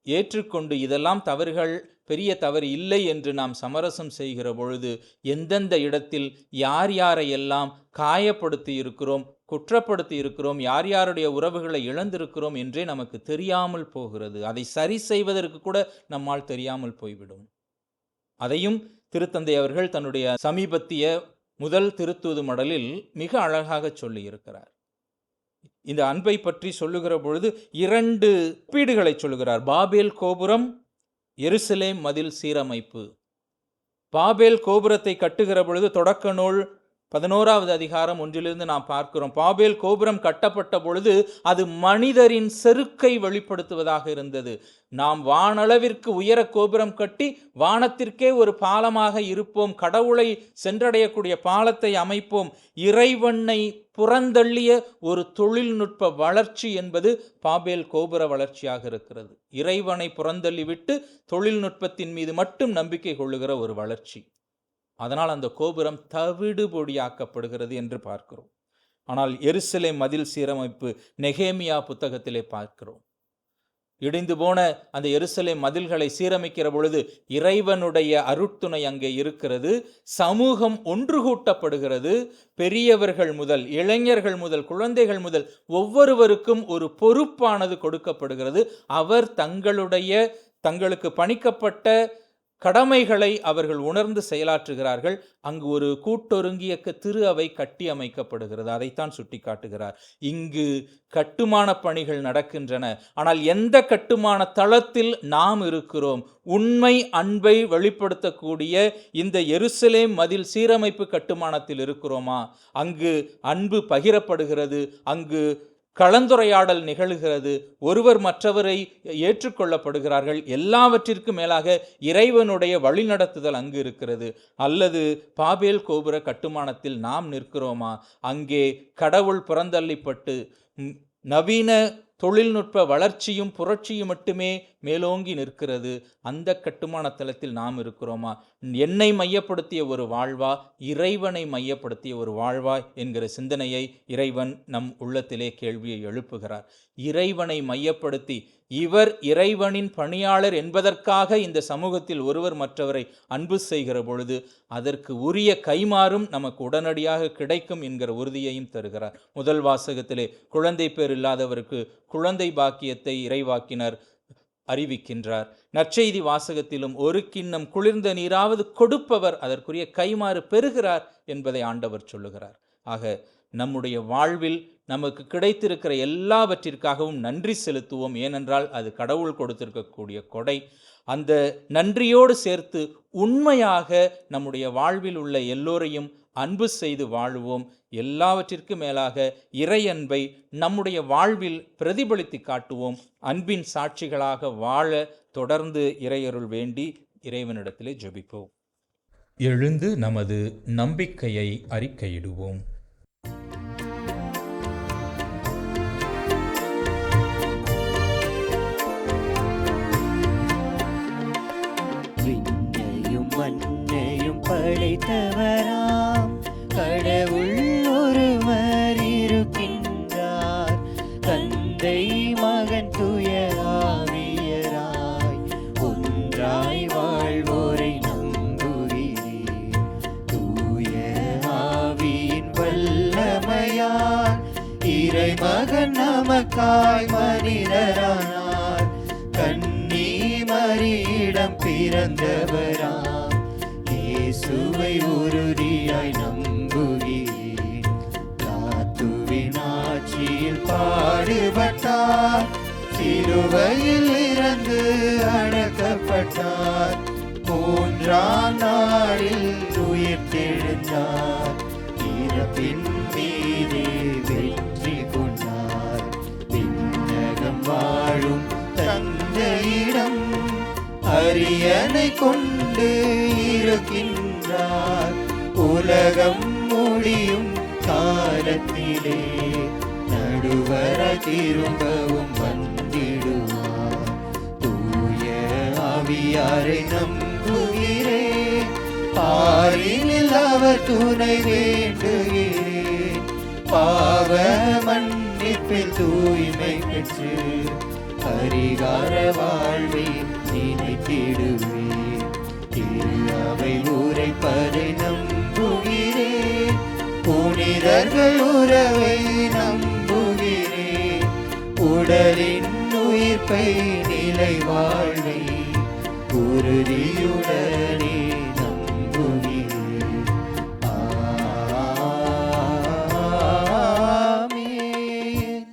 ஏற்றுக்கொண்டு இதெல்லாம் தவறுகள், பெரிய தவறு இல்லை என்று நாம் சமரசம் செய்கிற பொழுது எந்தெந்த இடத்தில் யார் யாரையெல்லாம் காயப்படுத்தி இருக்கிறோம், குற்றப்படுத்தி இருக்கிறோம், யார் யாருடைய உறவுகளை இழந்திருக்கிறோம் என்றே நமக்கு தெரியாமல் போகிறது. அதை சரி செய்வதற்கு கூட நம்மால் தெரியாமல் போய்விடும். அதையும் திருத்தந்தை அவர்கள் தன்னுடைய சமீபத்திய முதல் திருத்தூது மடலில் மிக அழகாக சொல்லி இருக்கிறார். இந்த அன்பை பற்றி சொல்லுகிற பொழுது 2 ஒப்பீடுகளை சொல்லுகிறார். பாபேல் கோபுரம், எருசலேம் மதில் சீரமைப்பு. பாபேல் கோபுரத்தை கட்டுகிற பொழுது தொடக்க நூல் 11வது அதிகாரம் 1 நாம் பார்க்கிறோம். பாபேல் கோபுரம் கட்டப்பட்ட பொழுது அது மனிதரின் செருக்கை வெளிப்படுத்துவதாக இருந்தது. நாம் வானளவிற்கு உயர கோபுரம் கட்டி வானத்திற்கே ஒரு பாலமாக இருப்போம், கடவுளை சென்றடையக்கூடிய பாலத்தை அமைப்போம். இறைவனை புறந்தள்ளிய ஒரு தொழில்நுட்ப வளர்ச்சி என்பது பாபேல் கோபுர வளர்ச்சியாக இருக்கிறது. இறைவனை புறந்தள்ளிவிட்டு தொழில்நுட்பத்தின் மீது மட்டும் நம்பிக்கை கொள்ளுகிற ஒரு வளர்ச்சி. அதனால் அந்த கோபுரம் தவிடுபொடியாக்கப்படுகிறது என்று பார்க்கிறோம். ஆனால் எருசலேம் மதில் சீரமைப்பு நெகேமியா புத்தகத்திலே பார்க்கிறோம். இடிந்து போன அந்த எருசலேம் மதில்களை சீரமைக்கிற பொழுது இறைவனுடைய அருட்துணை அங்கே இருக்கிறது. சமூகம் ஒன்று கூட்டப்படுகிறது. பெரியவர்கள் முதல் இளைஞர்கள் முதல் குழந்தைகள் முதல் ஒவ்வொருவருக்கும் ஒரு பொறுப்பானது கொடுக்கப்படுகிறது. அவர் தங்களுக்கு பணிக்கப்பட்ட கடமைகளை அவர்கள் உணர்ந்து செயலாற்றுகிறார்கள். அங்கு ஒரு கூட்டொருங்கிய திரு அவை கட்டி அமைக்கப்படுகிறது. அதைத்தான் சுட்டி காட்டுகிறார். இங்கு கட்டுமான பணிகள் நடக்கின்றன. ஆனால் எந்த கட்டுமான தளத்தில் நாம் இருக்கிறோம்? உண்மை அன்பை வெளிப்படுத்தக்கூடிய இந்த எருசலேம் மதில் சீரமைப்பு கட்டுமானத்தில் இருக்கிறோமா? அங்கு அன்பு பகிரப்படுகிறது, அங்கு கலந்துரையாடல் நிகழ்கிறது, ஒருவர் மற்றவரை ஏற்றுக்கொள்ளப்படுகிறார்கள். எல்லாவற்றிற்கும் மேலாக இறைவனுடைய வழிநடத்துதல் அங்கு இருக்கிறது. அல்லது பாபேல் கோபுர கட்டுமானத்தில் நாம் நிற்கிறோமா? அங்கே கடவுள் புறந்தள்ளிப்பட்டு நவீன தொழில்நுட்ப வளர்ச்சியும் புரட்சியும் மட்டுமே மேலோங்கி நிற்கிறது. அந்த கட்டுமான தளத்தில் நாம் இருக்கிறோமா? என்னை மையப்படுத்திய ஒரு வாழ்வா, இறைவனை மையப்படுத்திய ஒரு வாழ்வா என்கிற சிந்தனையை இறைவன் நம் உள்ளத்திலே கேள்வியை எழுப்புகிறார். இறைவனை மையப்படுத்தி இவர் இறைவனின் பணியாளர் என்பதற்காக இந்த சமூகத்தில் ஒருவர் மற்றவரை அன்பு செய்கிற பொழுது அதற்கு உரிய கைமாறும் நமக்கு உடனடியாக கிடைக்கும் என்கிற உறுதியையும் தருகிறார். முதல் வாசகத்திலே குழந்தை பேர் இல்லாதவருக்கு குழந்தை பாக்கியத்தை இறைவாக்கினர் அறிவிக்கின்றார். நற்செய்தி வாசகத்திலும் ஒரு கிண்ணம் குளிர்ந்த நீராவது கொடுப்பவர் அதற்குரிய கைமாறு பெறுகிறார் என்பதை ஆண்டவர் சொல்லுகிறார். ஆக நம்முடைய வாழ்வில் நமக்கு கிடைத்திருக்கிற எல்லாவற்றிற்காகவும் நன்றி செலுத்துவோம். ஏனென்றால் அது கடவுள் கொடுத்திருக்கக்கூடிய கொடை. அந்த நன்றியோடு சேர்த்து உண்மையாக நம்முடைய வாழ்வில் உள்ள எல்லோரையும் அன்பு செய்து வாழுவோம். எல்லாவற்றிற்கும் மேலாக இறை அன்பை நம்முடைய வாழ்வில் பிரதிபலித்து காட்டுவோம். அன்பின் சாட்சிகளாக வாழ தொடர்ந்து இறையருள் வேண்டி இறைவனிடத்திலே ஜெபிப்போம். எழுந்து நமது நம்பிக்கையை அறிக்கையிடுவோம். விண்ணையும் மண்ணையும் படைத்தவராம் கடவுள் ஒருவர் இருக்கின்றார். தந்தை மகன் தூய ஆவியராய் ஒன்றாய் வாழ்வோரை நம்புகிறேன். தூய ஆவியின் வல்லமையால் இறைமகன் நமக்காய் மனிதரானார். கன்னி மரியிடம் பிறந்தவராம் இயேசுவை உறுதியாய் நம்புகிறேன். தாத்துவின் ஆட்சியில் பாடுபட்டார், சிலுவையில் இறந்து அடக்கப்பட்டார். 3ஆம் நாளில் உயிர்த்தெழுந்தார், இறப்பின் மீது வெற்றி கொண்டார். விண்ணகம் வாழும் தந்தையிடம் அரியணை கொண்டு இருக்கின்றார். உலகம் முடியும் காலத்திலே நடுவராய் திரும்பவும் வந்திடுவார். தூய ஆவியாரை நம்புகிறேன், பாரினில் அவர் துணை வேண்டுகிறேன். பாவ மன்னிப்பில் தூய்மை பெற்று பரிகார வாழ்வை நினைத்திடுவேன். திரு அவை உரைப்பதை நம்புகிறேன், புனிதர்கள் உறவை நம்புகிறேன். உடலின் உயிர்ப்பை நிலை வாழ்வை உறுதியுடனே நம்புகிறேன். ஆமென்.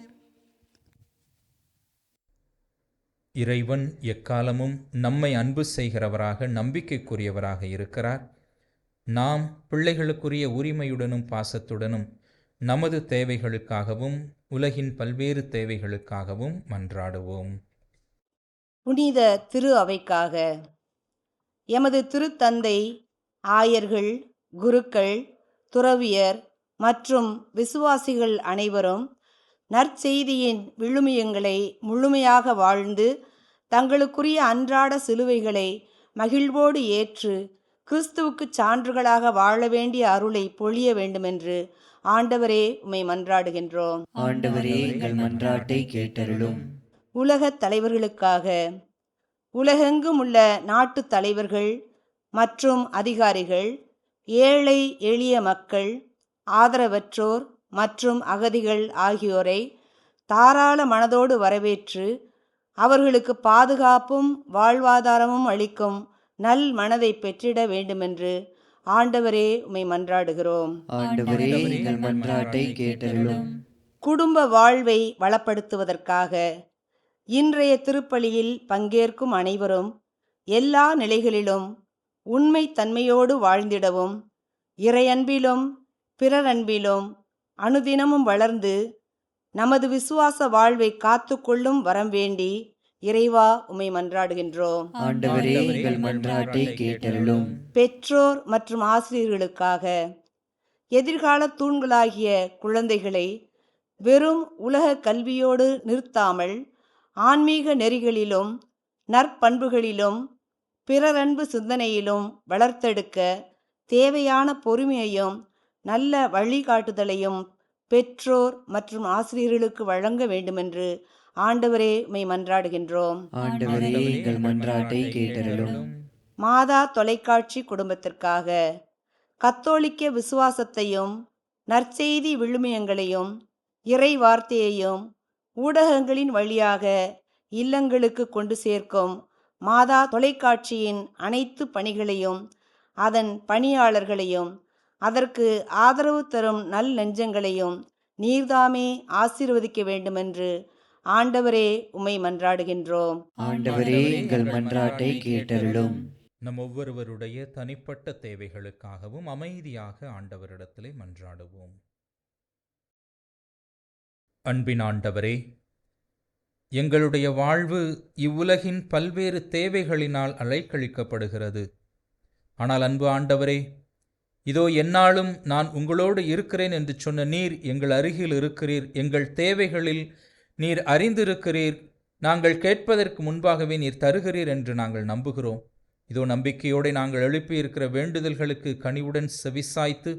இறைவன் எக்காலமும் நம்மை அன்பு செய்கிறவராக நம்பிக்கைக்குரியவராக இருக்கிறார். நாம் பிள்ளைகளுக்குரிய உரிமையுடனும் பாசத்துடனும் நமது தேவைகளுக்காகவும் உலகின் பல்வேறு தேவைகளுக்காகவும் மன்றாடுவோம். புனித திரு அவைக்காக எமது திருத்தந்தை, ஆயர்கள், குருக்கள், துறவியர் மற்றும் விசுவாசிகள் அனைவரும் நற்செய்தியின் விழுமியங்களை முழுமையாக வாழ்ந்து தங்களுக்குரிய அன்றாட சிலுவைகளை மகிழ்வோடு ஏற்று கிறிஸ்துவுக்கு சான்றுகளாக வாழ வேண்டிய அருளை பொழிய வேண்டுமென்று ஆண்டவரே உம்மை மன்றாடுகின்றோம். ஆண்டவரே எங்கள் மன்றாட்டை கேட்டருளும். உலகத் தலைவர்களுக்காக உலகெங்கும் உள்ள நாட்டு தலைவர்கள் மற்றும் அதிகாரிகள், ஏழை எளிய மக்கள், ஆதரவற்றோர் மற்றும் அகதிகள் ஆகியோரை தாராள மனதோடு வரவேற்று அவர்களுக்கு பாதுகாப்பும் வாழ்வாதாரமும் அளிக்கும் நல் மனதை பெற்றிட வேண்டுமென்று ஆண்டவரே உம்மை மன்றாடுகிறோம். ஆண்டவரே எங்கள் மன்றாட்டை கேட்டருளும். குடும்ப வாழ்வை வளப்படுத்துவதற்காக இன்றைய திருப்பலியில் பங்கேற்கும் அனைவரும் எல்லா நிலைகளிலும் உண்மை தன்மையோடு வாழ்ந்திடவும், இறையன்பிலும் பிறரன்பிலும் அனுதினமும் வளர்ந்து நமது விசுவாச வாழ்வை காத்து கொள்ளும் வரம் வேண்டி இறைவா உம்மை மன்றாடுகின்றோம். ஆண்டவரே எங்கள் மன்றாட்டை கேட்டருளும். பெற்றோர் மற்றும் ஆசிரியர்களுக்காக எதிர்கால தூண்களாகிய குழந்தைகளை வெறும் உலக கல்வியோடு நிறுத்தாமல் ஆன்மீக நெறிகளிலும் நற்பண்புகளிலும் பிறரன்பு சிந்தனையிலும் வளர்த்தெடுக்க தேவையான பொறுமையையும் நல்ல வழிகாட்டுதலையும் பெற்றோர் மற்றும் ஆசிரியர்களுக்கு வழங்க வேண்டுமென்று ஆண்டவரே உம்மை மன்றாடுகின்றோம். ஆண்டவரே எங்கள் மன்றாட்டை கேட்டருளும். மாதா தொலைக்காட்சி குடும்பத்திற்காக கத்தோலிக்க விசுவாசத்தையும் நற்செய்தி விழுமியங்களையும் இறை வார்த்தையையும் ஊடகங்களின் வழியாக இல்லங்களுக்கு கொண்டு சேர்க்கும் மாதா தொலைக்காட்சியின் அனைத்து பணிகளையும் அதன் பணியாளர்களையும் அதற்கு ஆதரவு தரும் நல் நெஞ்சங்களையும் நீர்தாமே ஆசீர்வதிக்க வேண்டுமென்று ஆண்டவரே உம்மை மன்றாடுகின்றோம். ஆண்டவரே எங்கள் மன்றாட்டை கேட்டருளும். நம் ஒவ்வொருவருடைய தனிப்பட்ட தேவைகளுக்காகவும் அமைதியாக ஆண்டவரிடத்திலே மன்றாடுவோம். அன்பின் ஆண்டவரே, எங்களுடைய வாழ்வு இவ்வுலகின் பல்வேறு தேவைகளினால் அலைக்கழிக்கப்படுகிறது. ஆனால் அன்பு ஆண்டவரே, இதோ எந்நாளும் நான் உங்களோடு இருக்கிறேன் என்று சொன்ன நீர் எங்கள் அருகில் இருக்கிறீர். எங்கள் தேவைகளில் நீர் அறிந்திருக்கிறீர். நாங்கள் கேட்பதற்கு முன்பாகவே நீர் தருகிறீர் என்று நாங்கள் நம்புகிறோம். இதோ நம்பிக்கையோடு நாங்கள் எழுப்பியிருக்கிற வேண்டுதல்களுக்கு கனிவுடன் செவிசாய்த்து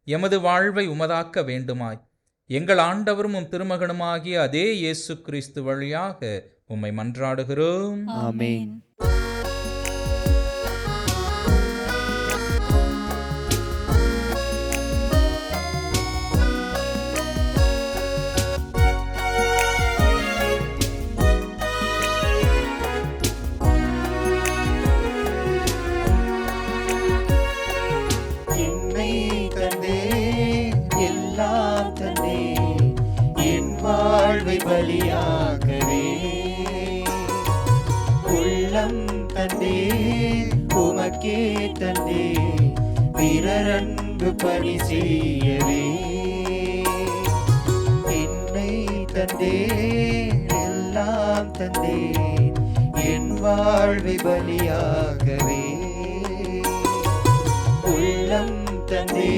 எமது வாழ்வை உமதாக்க வேண்டுமாய் எங்கள் ஆண்டவரும் உம் திருமகனுமாகிய அதே இயேசு கிறிஸ்து வழியாக உம்மை மன்றாடுகிறோம். ஆமென். என்னை தந்தே, எல்லாம் தந்தே, என் வாழ்வை பலியாகவே. உள்ளம் தந்தே, உமக்கே தந்தே, பிறரன்பு பணி செய்யவே. என்னை தந்தே, எல்லாம் தந்தே, என் வாழ்வை பலியாகவே. உள்ளம் தந்தே,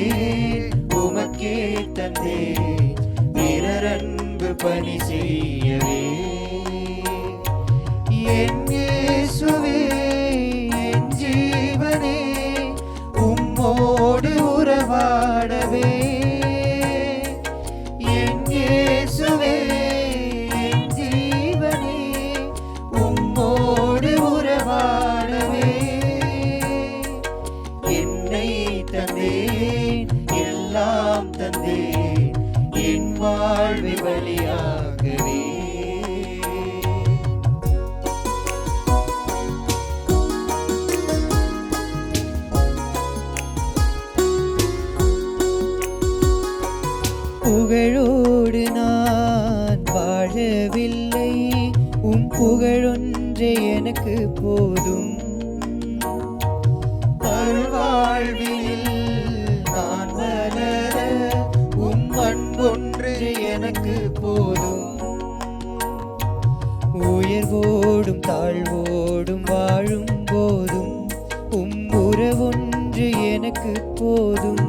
உமக்கே தந்தே, பிறரன்பு பணி செய்யவே. என் இயேசுவே, என் ஜீவனே, உம்மோடு உறவாடவே. என் இயேசுவே, என் ஜீவனே, உம்மோடு உறவாடவே. என்னை தந்தேன், எல்லாம் தந்தேன், என் வாழ்வை பலியாகவே. புகழோடு நான் வாழவில்லை, உம் புகழொன்றே எனக்கு போதும். அருள்வாழ்வில் தாழ்வோடும் வாழும் போதும் உறவொன்று எனக்கு போதும்.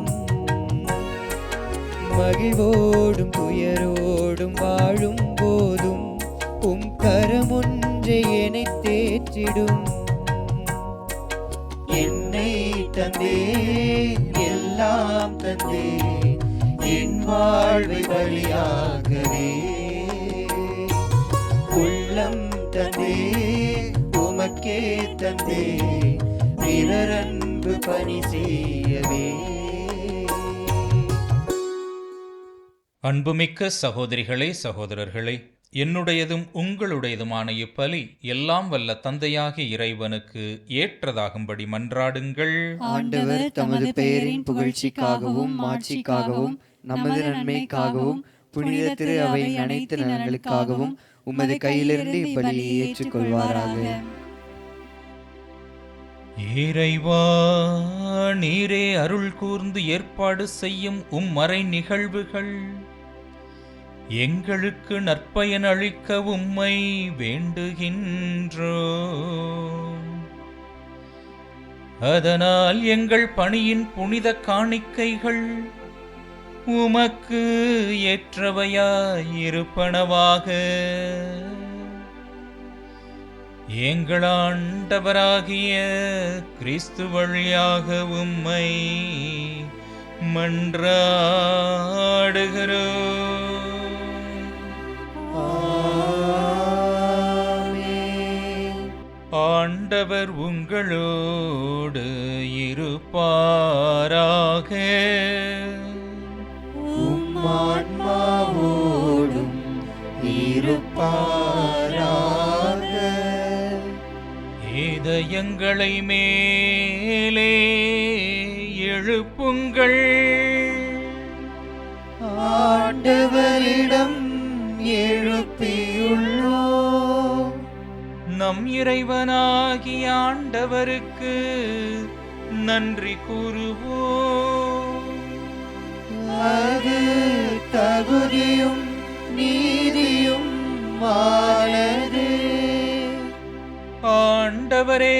மகிழ்வோடும் துயரோடும் வாழும் போதும் கரமொன்றை என்னை தேற்றிடும். என்னை தந்தேன், எல்லாம் தந்தேன், என் வாழ்வை பலியாகவே. உள்ளம் தந்தேன், உமக்கே தந்தேன், பிறர் அன்பு பணி செய்யவே. அன்புமிக்க சகோதரிகளே, சகோதரர்களே, என்னுடையதும் உங்களுடையதுமான இப்பலி எல்லாம் வல்ல தந்தையாகிய இறைவனுக்கு ஏற்றதாகும்படி மன்றாடுங்கள். ஆண்டவர் தமது பெயரின் புகழ்ச்சிக்காகவும் மாட்சிக்காகவும் நமது நன்மைக்காகவும் புனித திரு அவையின் அனைத்து நலன்களுக்காகவும் உமது கையிலிருந்து இப்பலியை ஏற்றுக்கொள்வாராக. இறைவா, நீரே அருள் கூர்ந்து ஏற்பாடு செய்யும் மறை நிகழ்வுகள் எங்களுக்கு நற்பயன் அளிக்க உம்மை வேண்டுகின்றோம். அதனால் எங்கள் பணியின் புனித காணிக்கைகள் உமக்கு ஏற்றவையாயிருப்பனவாக. எங்கள் ஆண்டவராகிய கிறிஸ்து வழியாக உம்மை மன்றாடுகிறோம். ஆண்டவர் உங்களோடு இருப்பாராக. ஆன்மாவோடும் இருப்பாராக. இதயங்களை மேலே எழுப்புங்கள். ஆண்டவரிடம் எழுப்பியுள்ளோம். நம் இறைவனாகிய ஆண்டவருக்கு நன்றி கூறுவோம். அது தகுதியும் நீதியும் ஆனது. ஆண்டவரே,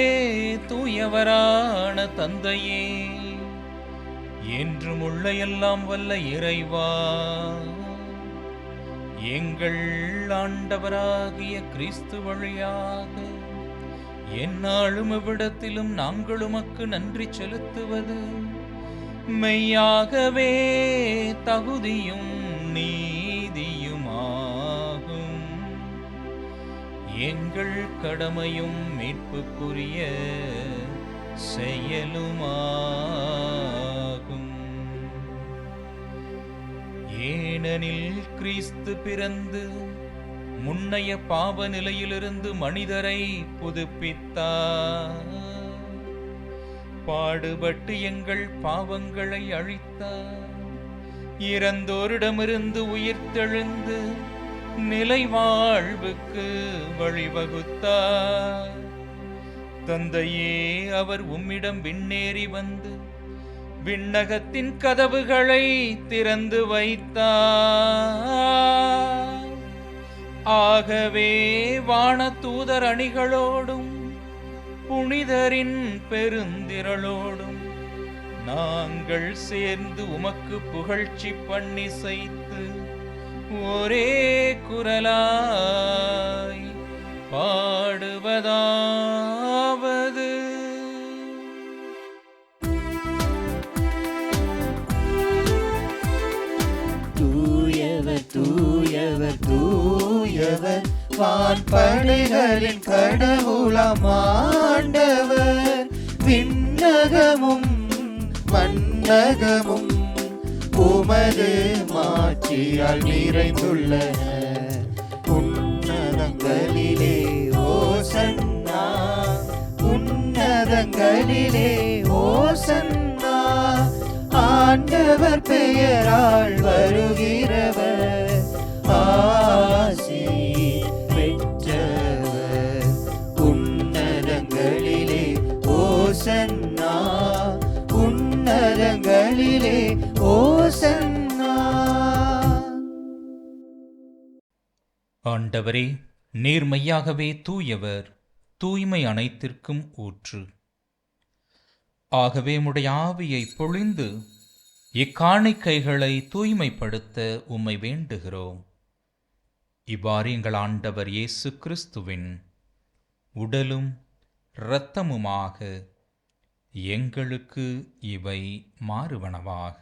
தூயவரான தந்தையே, என்றும் உள்ள எல்லாம் வல்ல இறைவா, எங்கள் ஆண்டவராகிய கிறிஸ்து வழியாக எந்நாளும் இவ்விடத்திலும் நாங்கள் உமக்கு நன்றி செலுத்துவது மெய்யாகவே தகுதியும் நீதியுமாகும். எங்கள் கடமையும் மீட்புக்குரிய செயலுமாகும். ஏனெனில் கிறிஸ்து பிறந்து முன்னைய பாவ நிலையிலிருந்து மனிதரை புதுப்பித்தார். பாடுபட்டு எங்கள் பாவங்களை அழித்தார். இறந்தோரிடமிருந்து உயிர்த்தெழுந்து நிலை வாழ்வுக்கு வழிவகுத்தார். தந்தையே, அவர் உம்மிடம் விண்ணேறி வந்து விண்ணகத்தின் கதவுகளை திறந்து வைத்தார். ஆகவே வானதூதர் அணிகளோடும் புனிதரின் பெருந்திரளோடும் நாங்கள் சேர்ந்து உமக்கு புகழ்ச்சி பண்ணி செய்து ஒரே குரலாய் பாடுவதாவது: தூயவர் தூயவர் தூயவர் வான்படைகளின் கடவுளாம் ஆண்டவர். விண்ணகமும் மண்ணகமும் உமது மாட்சியால் நிறைந்துள்ளன. உன்னதங்களிலே ஓசன்னா, உன்னதங்களிலே ஓசன்னா. ஆண்டவர் பெயரால் வருகிறவர் ஆசி பெற்றவர். உன்னதங்களிலே ஓசன்னா, உன்னதங்களிலே ஓசன்னா. ஆண்டவரே, நீர் மெய்யாகவே தூயவர், தூய்மை அனைத்திற்கும் ஊற்று. ஆகவே உம்முடைய ஆவியை பொழிந்து இக்காணிக்கைகளை தூய்மைப்படுத்த உம்மை வேண்டுகிறோம். இவ்வாறு எங்கள் ஆண்டவர் இயேசு கிறிஸ்துவின் உடலும் இரத்தமுமாக எங்களுக்கு இவை மாறுவனவாக.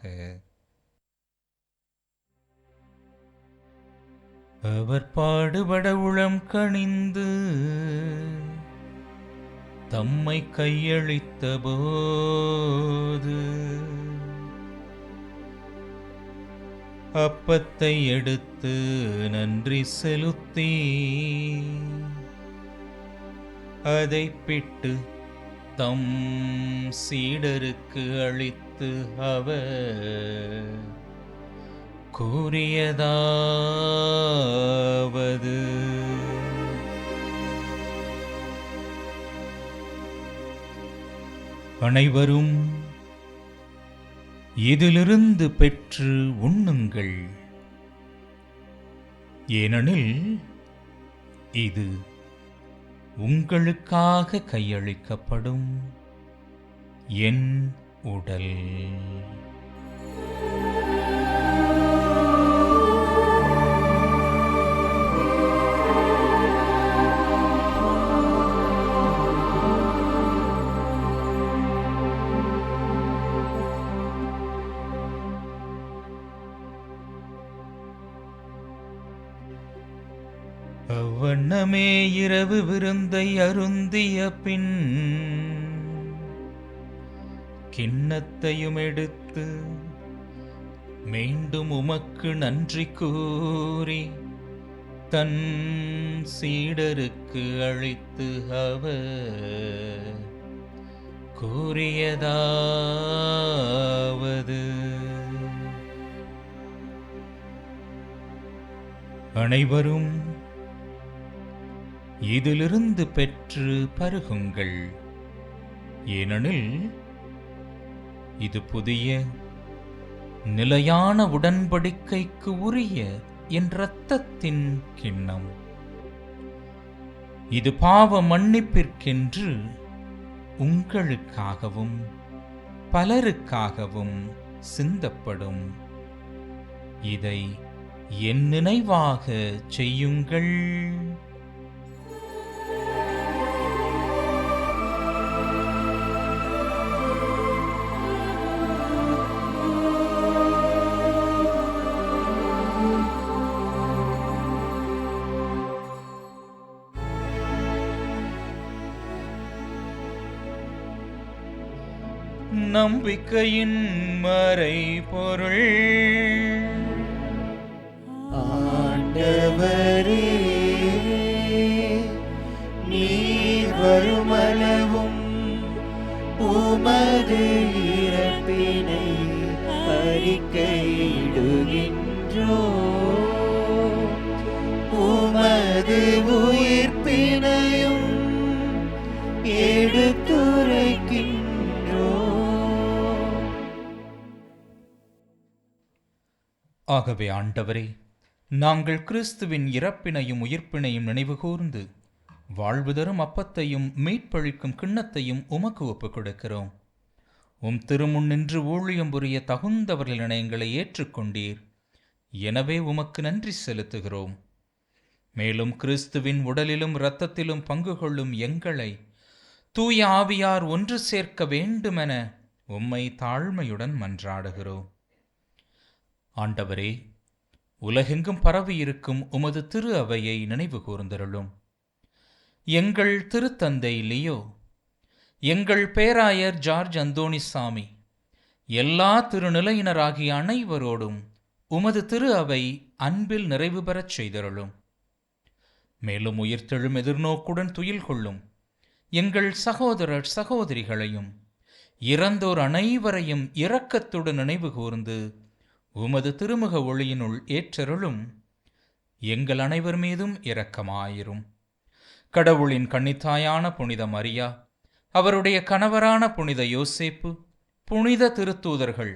அவர் பாடுபட உளம் கனிந்து தம்மை கையளித்த போது அப்பத்தை எடுத்து நன்றி செலுத்தி அதை பிட்டு தம் சீடருக்கு அளித்து அவர் கூறியதாவது: அனைவரும் இதிலிருந்து பெற்று உண்ணுங்கள், ஏனெனில் இது உங்களுக்காக கையளிக்கப்படும் என் உடல். அவ்வண்ணமே இரவு விருந்தை அருந்திய பின் கிண்ணத்தையும் எடுத்து மீண்டும் உமக்கு நன்றி கூறி தன் சீடருக்கு அளித்து அவர் கூறியதாவது: அனைவரும் இதிலிருந்து பெற்று பருகுங்கள், ஏனெனில் இது புதிய நிலையான உடன்படிக்கைக்கு உரிய என் இரத்தத்தின் கிண்ணம். இது பாவ மன்னிப்பிற்கென்று உங்களுக்காகவும் பலருக்காகவும் சிந்தப்படும். இதை என் நினைவாக செய்யுங்கள். நம்பிக்கையின் மறைபொருள். ஆண்டவரே, நீர் வருமளவும் உமது இறப்பினை அறிக்கையிடுகின்றோம், உமது உயிர்ப்பினையும் எடுத்துரைக்கின்றோம். ஆகவே ஆண்டவரே, நாங்கள் கிறிஸ்துவின் இறப்பினையும் உயிர்ப்பினையும் நினைவு கூர்ந்து வாழ்வு தரும் அப்பத்தையும் மீட்பளிக்கும் கிண்ணத்தையும் உமக்கு ஒப்புக் கொடுக்கிறோம். உம் திருமுன் நின்று ஊழியம் புரிய தகுந்தவர்கள் என எங்களை ஏற்றுக்கொண்டீர். எனவே உமக்கு நன்றி செலுத்துகிறோம். மேலும் கிறிஸ்துவின் உடலிலும் இரத்தத்திலும் பங்கு கொள்ளும் எங்களை தூய ஆவியார் ஒன்று சேர்க்க வேண்டுமென உம்மை தாழ்மையுடன் மன்றாடுகிறோம். ஆண்டவரே, உலகெங்கும் பரவியிருக்கும் உமது திரு அவையை நினைவு கூர்ந்தருளும். எங்கள் திருத்தந்தை லியோ, எங்கள் பேராயர் ஜார்ஜ் அந்தோணிசாமி, எல்லா திருநிலையினராகிய அனைவரோடும் உமது திரு அவை அன்பில் நிறைவு பெறச் செய்தருளும். மேலும் உயிர்த்தெழும் எதிர்நோக்குடன் துயில் கொள்ளும் எங்கள் சகோதரர் சகோதரிகளையும் இறந்தோர் அனைவரையும் இரக்கத்துடன் நினைவு கூர்ந்து உமது திருமுக ஒளியினுள் ஏற்றருளும். எங்கள் அனைவர் மீதும் இரக்கமாயிரும். கடவுளின் கன்னித்தாயான புனித மரியா, அவருடைய கணவரான புனித யோசேப்பு, புனித திருத்தூதர்கள்,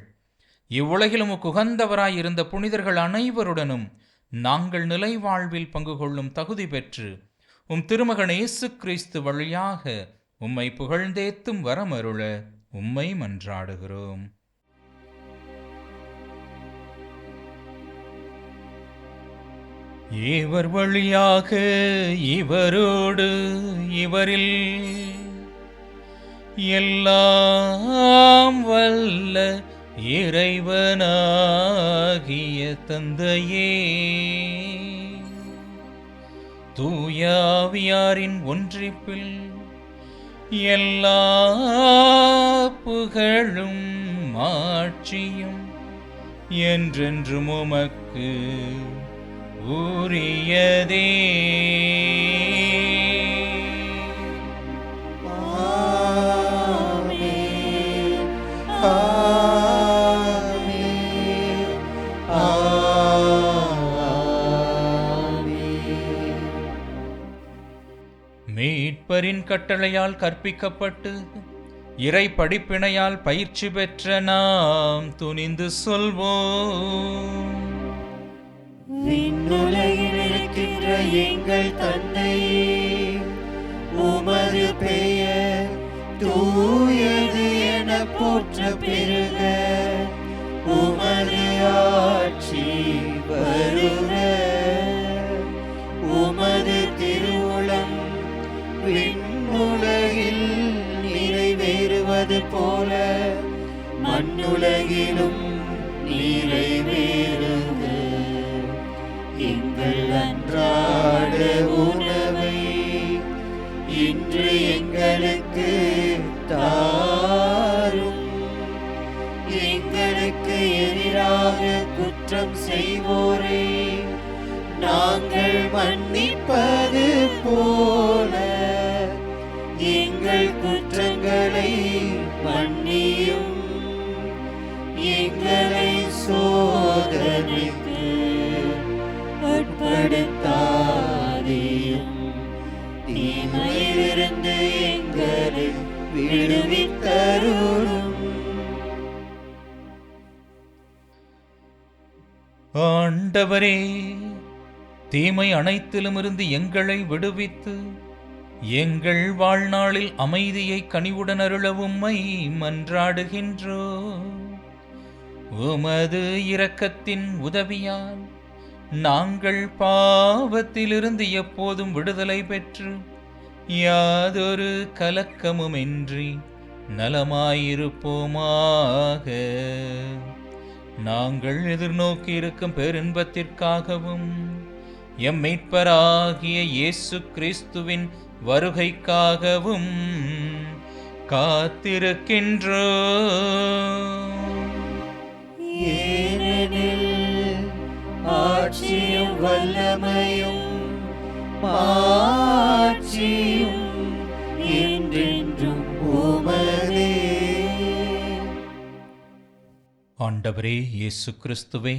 இவ்வுலகிலும் உகந்தவராயிருந்த புனிதர்கள் அனைவருடனும் நாங்கள் நிலை வாழ்வில் பங்கு கொள்ளும் தகுதி பெற்று உம் திருமகன் இயேசு கிறிஸ்து வழியாக உம்மை புகழ்ந்தேத்தும் வரமருள உம்மை மன்றாடுகிறோம். இவர் வழியாக இவரோடு இவரில் எல்லாம் வல்ல இறைவனாகிய தந்தையே, தூய ஆவியாரின் ஒன்றிப்பில் எல்லா புகழும் ஆட்சியும் என்றென்றும் உமக்கு உரியதே. மீட்பரின் கட்டளையால் கற்பிக்கப்பட்டு இறை படிப்பினையால் பயிற்சி பெற்ற நாம் துணிந்து சொல்வோம். விண்ணுலகில் இருக்கின்ற எங்கள் தந்தையே, உமது பெயர் தூயது என போற்ற பெருக, உமது ஆட்சி வருக, உமது திருவுளம் விண்ணுலகில் நிறைவேறுவது போல மண்ணுலகிலும் நிறைவேறுக. எங்கள் அன்றாட உணவை இன்று எங்களுக்கு தாரும். எங்களுக்கு எதிராக குற்றம் செய்வோரே நாங்கள் மன்னிப்பது போல எங்கள் குற்றங்களை மன்னியும். எங்களை சோதனைக்கு உட்படுத்தாதேயும், தீமையிலிருந்து எங்களை விடுவித்தருளும். ஆண்டவரே, தீமை அனைத்திலும் இருந்து எங்களை விடுவித்து எங்கள் வாழ்நாளில் அமைதியை கனிவுடன் அருள உம்மை மன்றாடுகின்றோம். உமது இரக்கத்தின் உதவியால் நாங்கள் பாவத்திலிருந்து எப்போதும் விடுதலை பெற்று யாதொரு கலக்கமுமின்றி நலமாயிருப்போமாக. நாங்கள் எதிர்நோக்கி இருக்கும் பேரின்பத்திற்காகவும் எம் மீட்பராகிய இயேசு கிறிஸ்துவின் வருகைக்காகவும் காத்திருக்கின்றோம். ஏனெனில் ஆட்சியும் வல்லமையும் மாட்சியும் என்றென்றும் உமதே. ஆண்டவரே இயேசு கிறிஸ்துவே,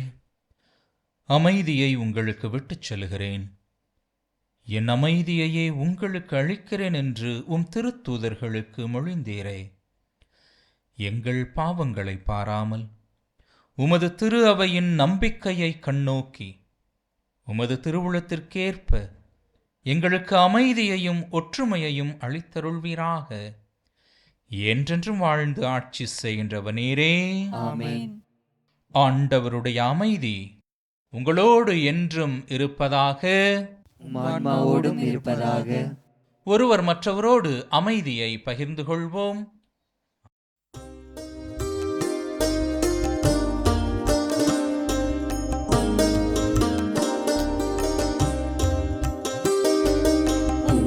அமைதியை உங்களுக்கு விட்டுச் செல்கிறேன், என் அமைதியையே உங்களுக்கு அளிக்கிறேன் என்று உம் திருத்தூதர்களுக்கு மொழிந்தீரே. எங்கள் பாவங்களை பாராமல் உமது திரு அவையின் நம்பிக்கையை கண்ணோக்கி உமது திருவுளத்திற்கேற்ப எங்களுக்கு அமைதியையும் ஒற்றுமையையும் அளித்தருள்வீராக. என்றென்றும் வாழ்ந்து ஆட்சி செய்கின்றவனீரே. ஆமென். ஆண்டவருடைய அமைதி உங்களோடு என்றும் இருப்பதாக. ஆன்மாவோடும் இருப்பதாக. ஒருவர் மற்றவரோடு அமைதியை பகிர்ந்து கொள்வோம்.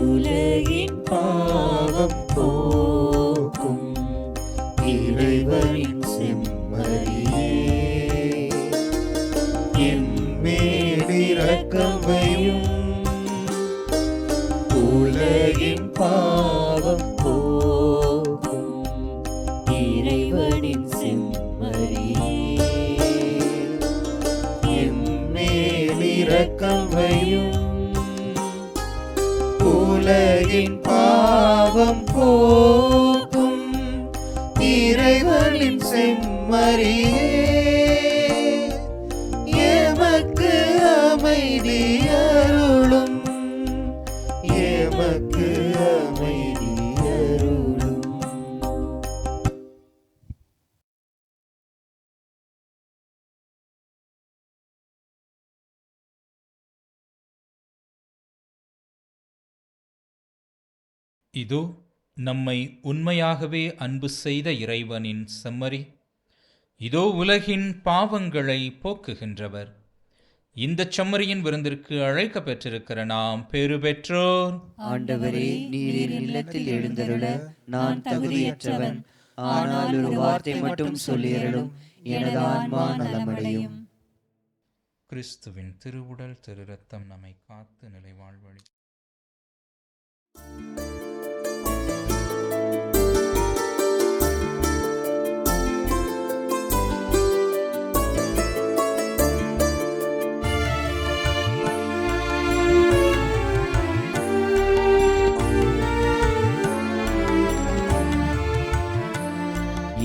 உலகின் பாவம் போக்கும் இறைவனின் செம்மறியே, எம்மேல் இரக்கம் வையும். உலகின் பாவம் போக்கும் இறைவனின் செம்மறியே, எம்மேல் இரக்கம் வையும். உலகின் பாவம் போக்கும் இறைவனின் செம்மறியே, எமக்கு அமைதி அருளும். இதோ நம்மை உண்மையாகவே அன்பு செய்த இறைவனின் செம்மறி, இதோ உலகின் பாவங்களை போக்குகின்றவர். இந்த செம்மறியின் விருந்திற்கு அழைக்க பெற்றிருக்கிற நாம் பேறு பெற்றோர். ஆண்டவரே, நீர் இல்லத்தில் எழுந்தருள நான் தகுதியற்றவன். ஆனால் ஒரு வார்த்தை மட்டும் சொல்லியருளும், எனது ஆன்மா நலமடையும். கிறிஸ்துவின் திருவுடல் திரு ரத்தம் நம்மை காத்து நிலைவாழ்வழி.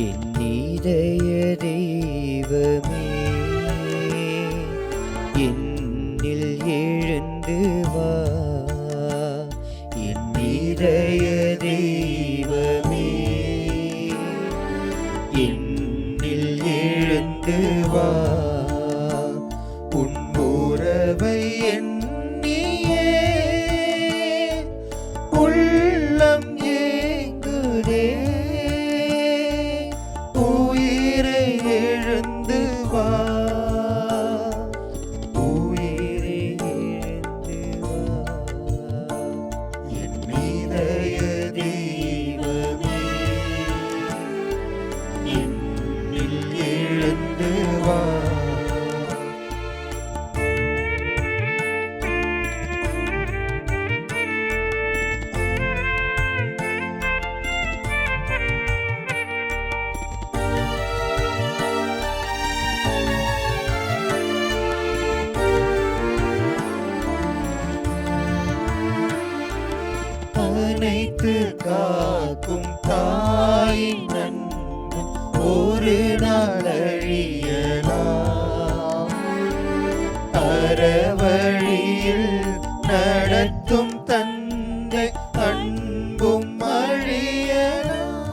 என் இதய தெய்வமே, என்னில் எழுந்து வா. என் இதய தெய்வமே, என்னில் எழுந்து வா. உன் உறவை எண்ணியே உள்ளம் ஏங்குதே. உயிரை எழுந்து வா, உயிரை எழுந்து வா. என் இதய தெய்வமே, என்னில் எழுந்து வா. அனைத்து காக்கும் தாயின் அன்பு ஒரு நாள் அழியலாம். அறவழியில் நடத்தும் தந்தை அன்பும் அழியலாம்.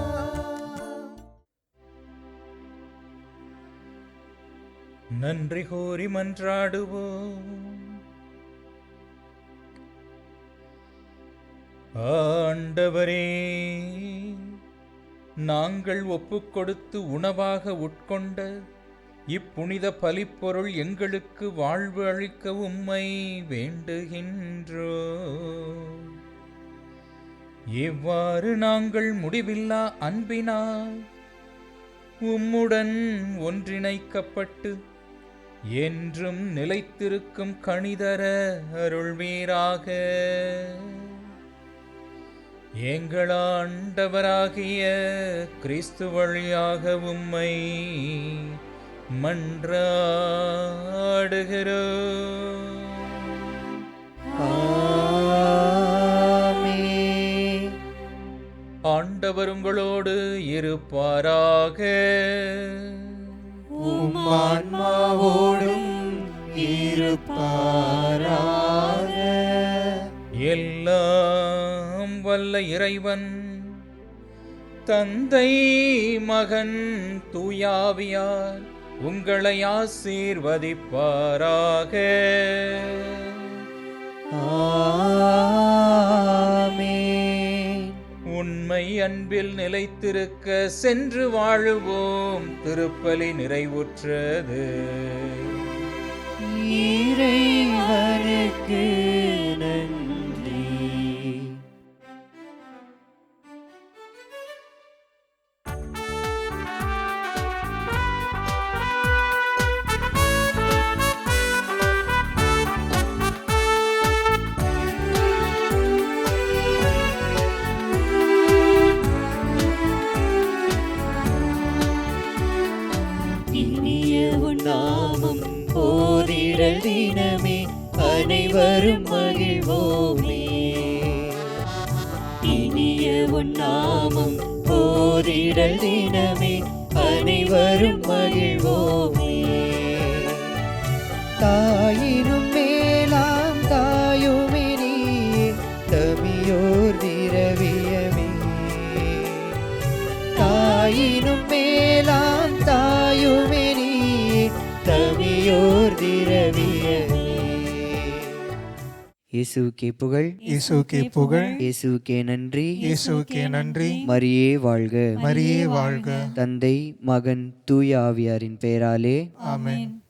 நன்றி கூறி மன்றாடுவோம். ஆண்டவரே, நாங்கள் ஒப்புக்கொடுத்து உணவாக உட்கொண்ட இப்புனித பலிப்பொருள் எங்களுக்கு வாழ்வு அளிக்க உம்மை வேண்டுகின்றோம். இவ்வாறு நாங்கள் முடிவில்லா அன்பினால் உம்முடன் ஒன்றிணைக்கப்பட்டு என்றும் நிலைத்திருக்கும் கனிதர அருள்வீராக. எங்கள் ஆண்டவராகிய கிறிஸ்து வழியாக உம்மை மன்றாடுகிறோம். ஆமென். ஆண்டவர் உங்களோடு இருப்பாராக. உம் ஆன்மாவோடும் இருப்பாராக. எல்லாம் வல்ல இறைவன் தந்தை மகன் தூயாவியார் உங்களை ஆசீர்வதிப்பாராக. ஆமென். உண்மை அன்பில் நிலைத்திருக்க சென்று வாழுவோம். திருப்பலி நிறைவுற்றது. இறைவனுக்கு நன்றி. இனிய உன் நாமம் போதிடல் தினமே, அனைவரும் மகிழ்வோமே. இனிய உன் நாமம் போதிடல் தினமே, அனைவரும் மகிழ்வோமே. தாயினும் மேலாம் தாயுமே நீயே, தமியோர் திரவியமே. தாயினும் மேலாம் தாயுமே நீயே, தமியோர் திரவியமே. இயேசுவுக்கே புகழ், இயேசுவுக்கே புகழ், இயேசுவுக்கே நன்றி, இயேசுவுக்கே நன்றி. மரியே வாழ்க. மரியே வாழ்க. தந்தை, மகன், தூய ஆவியாரின் பெயராலே ஆமென்.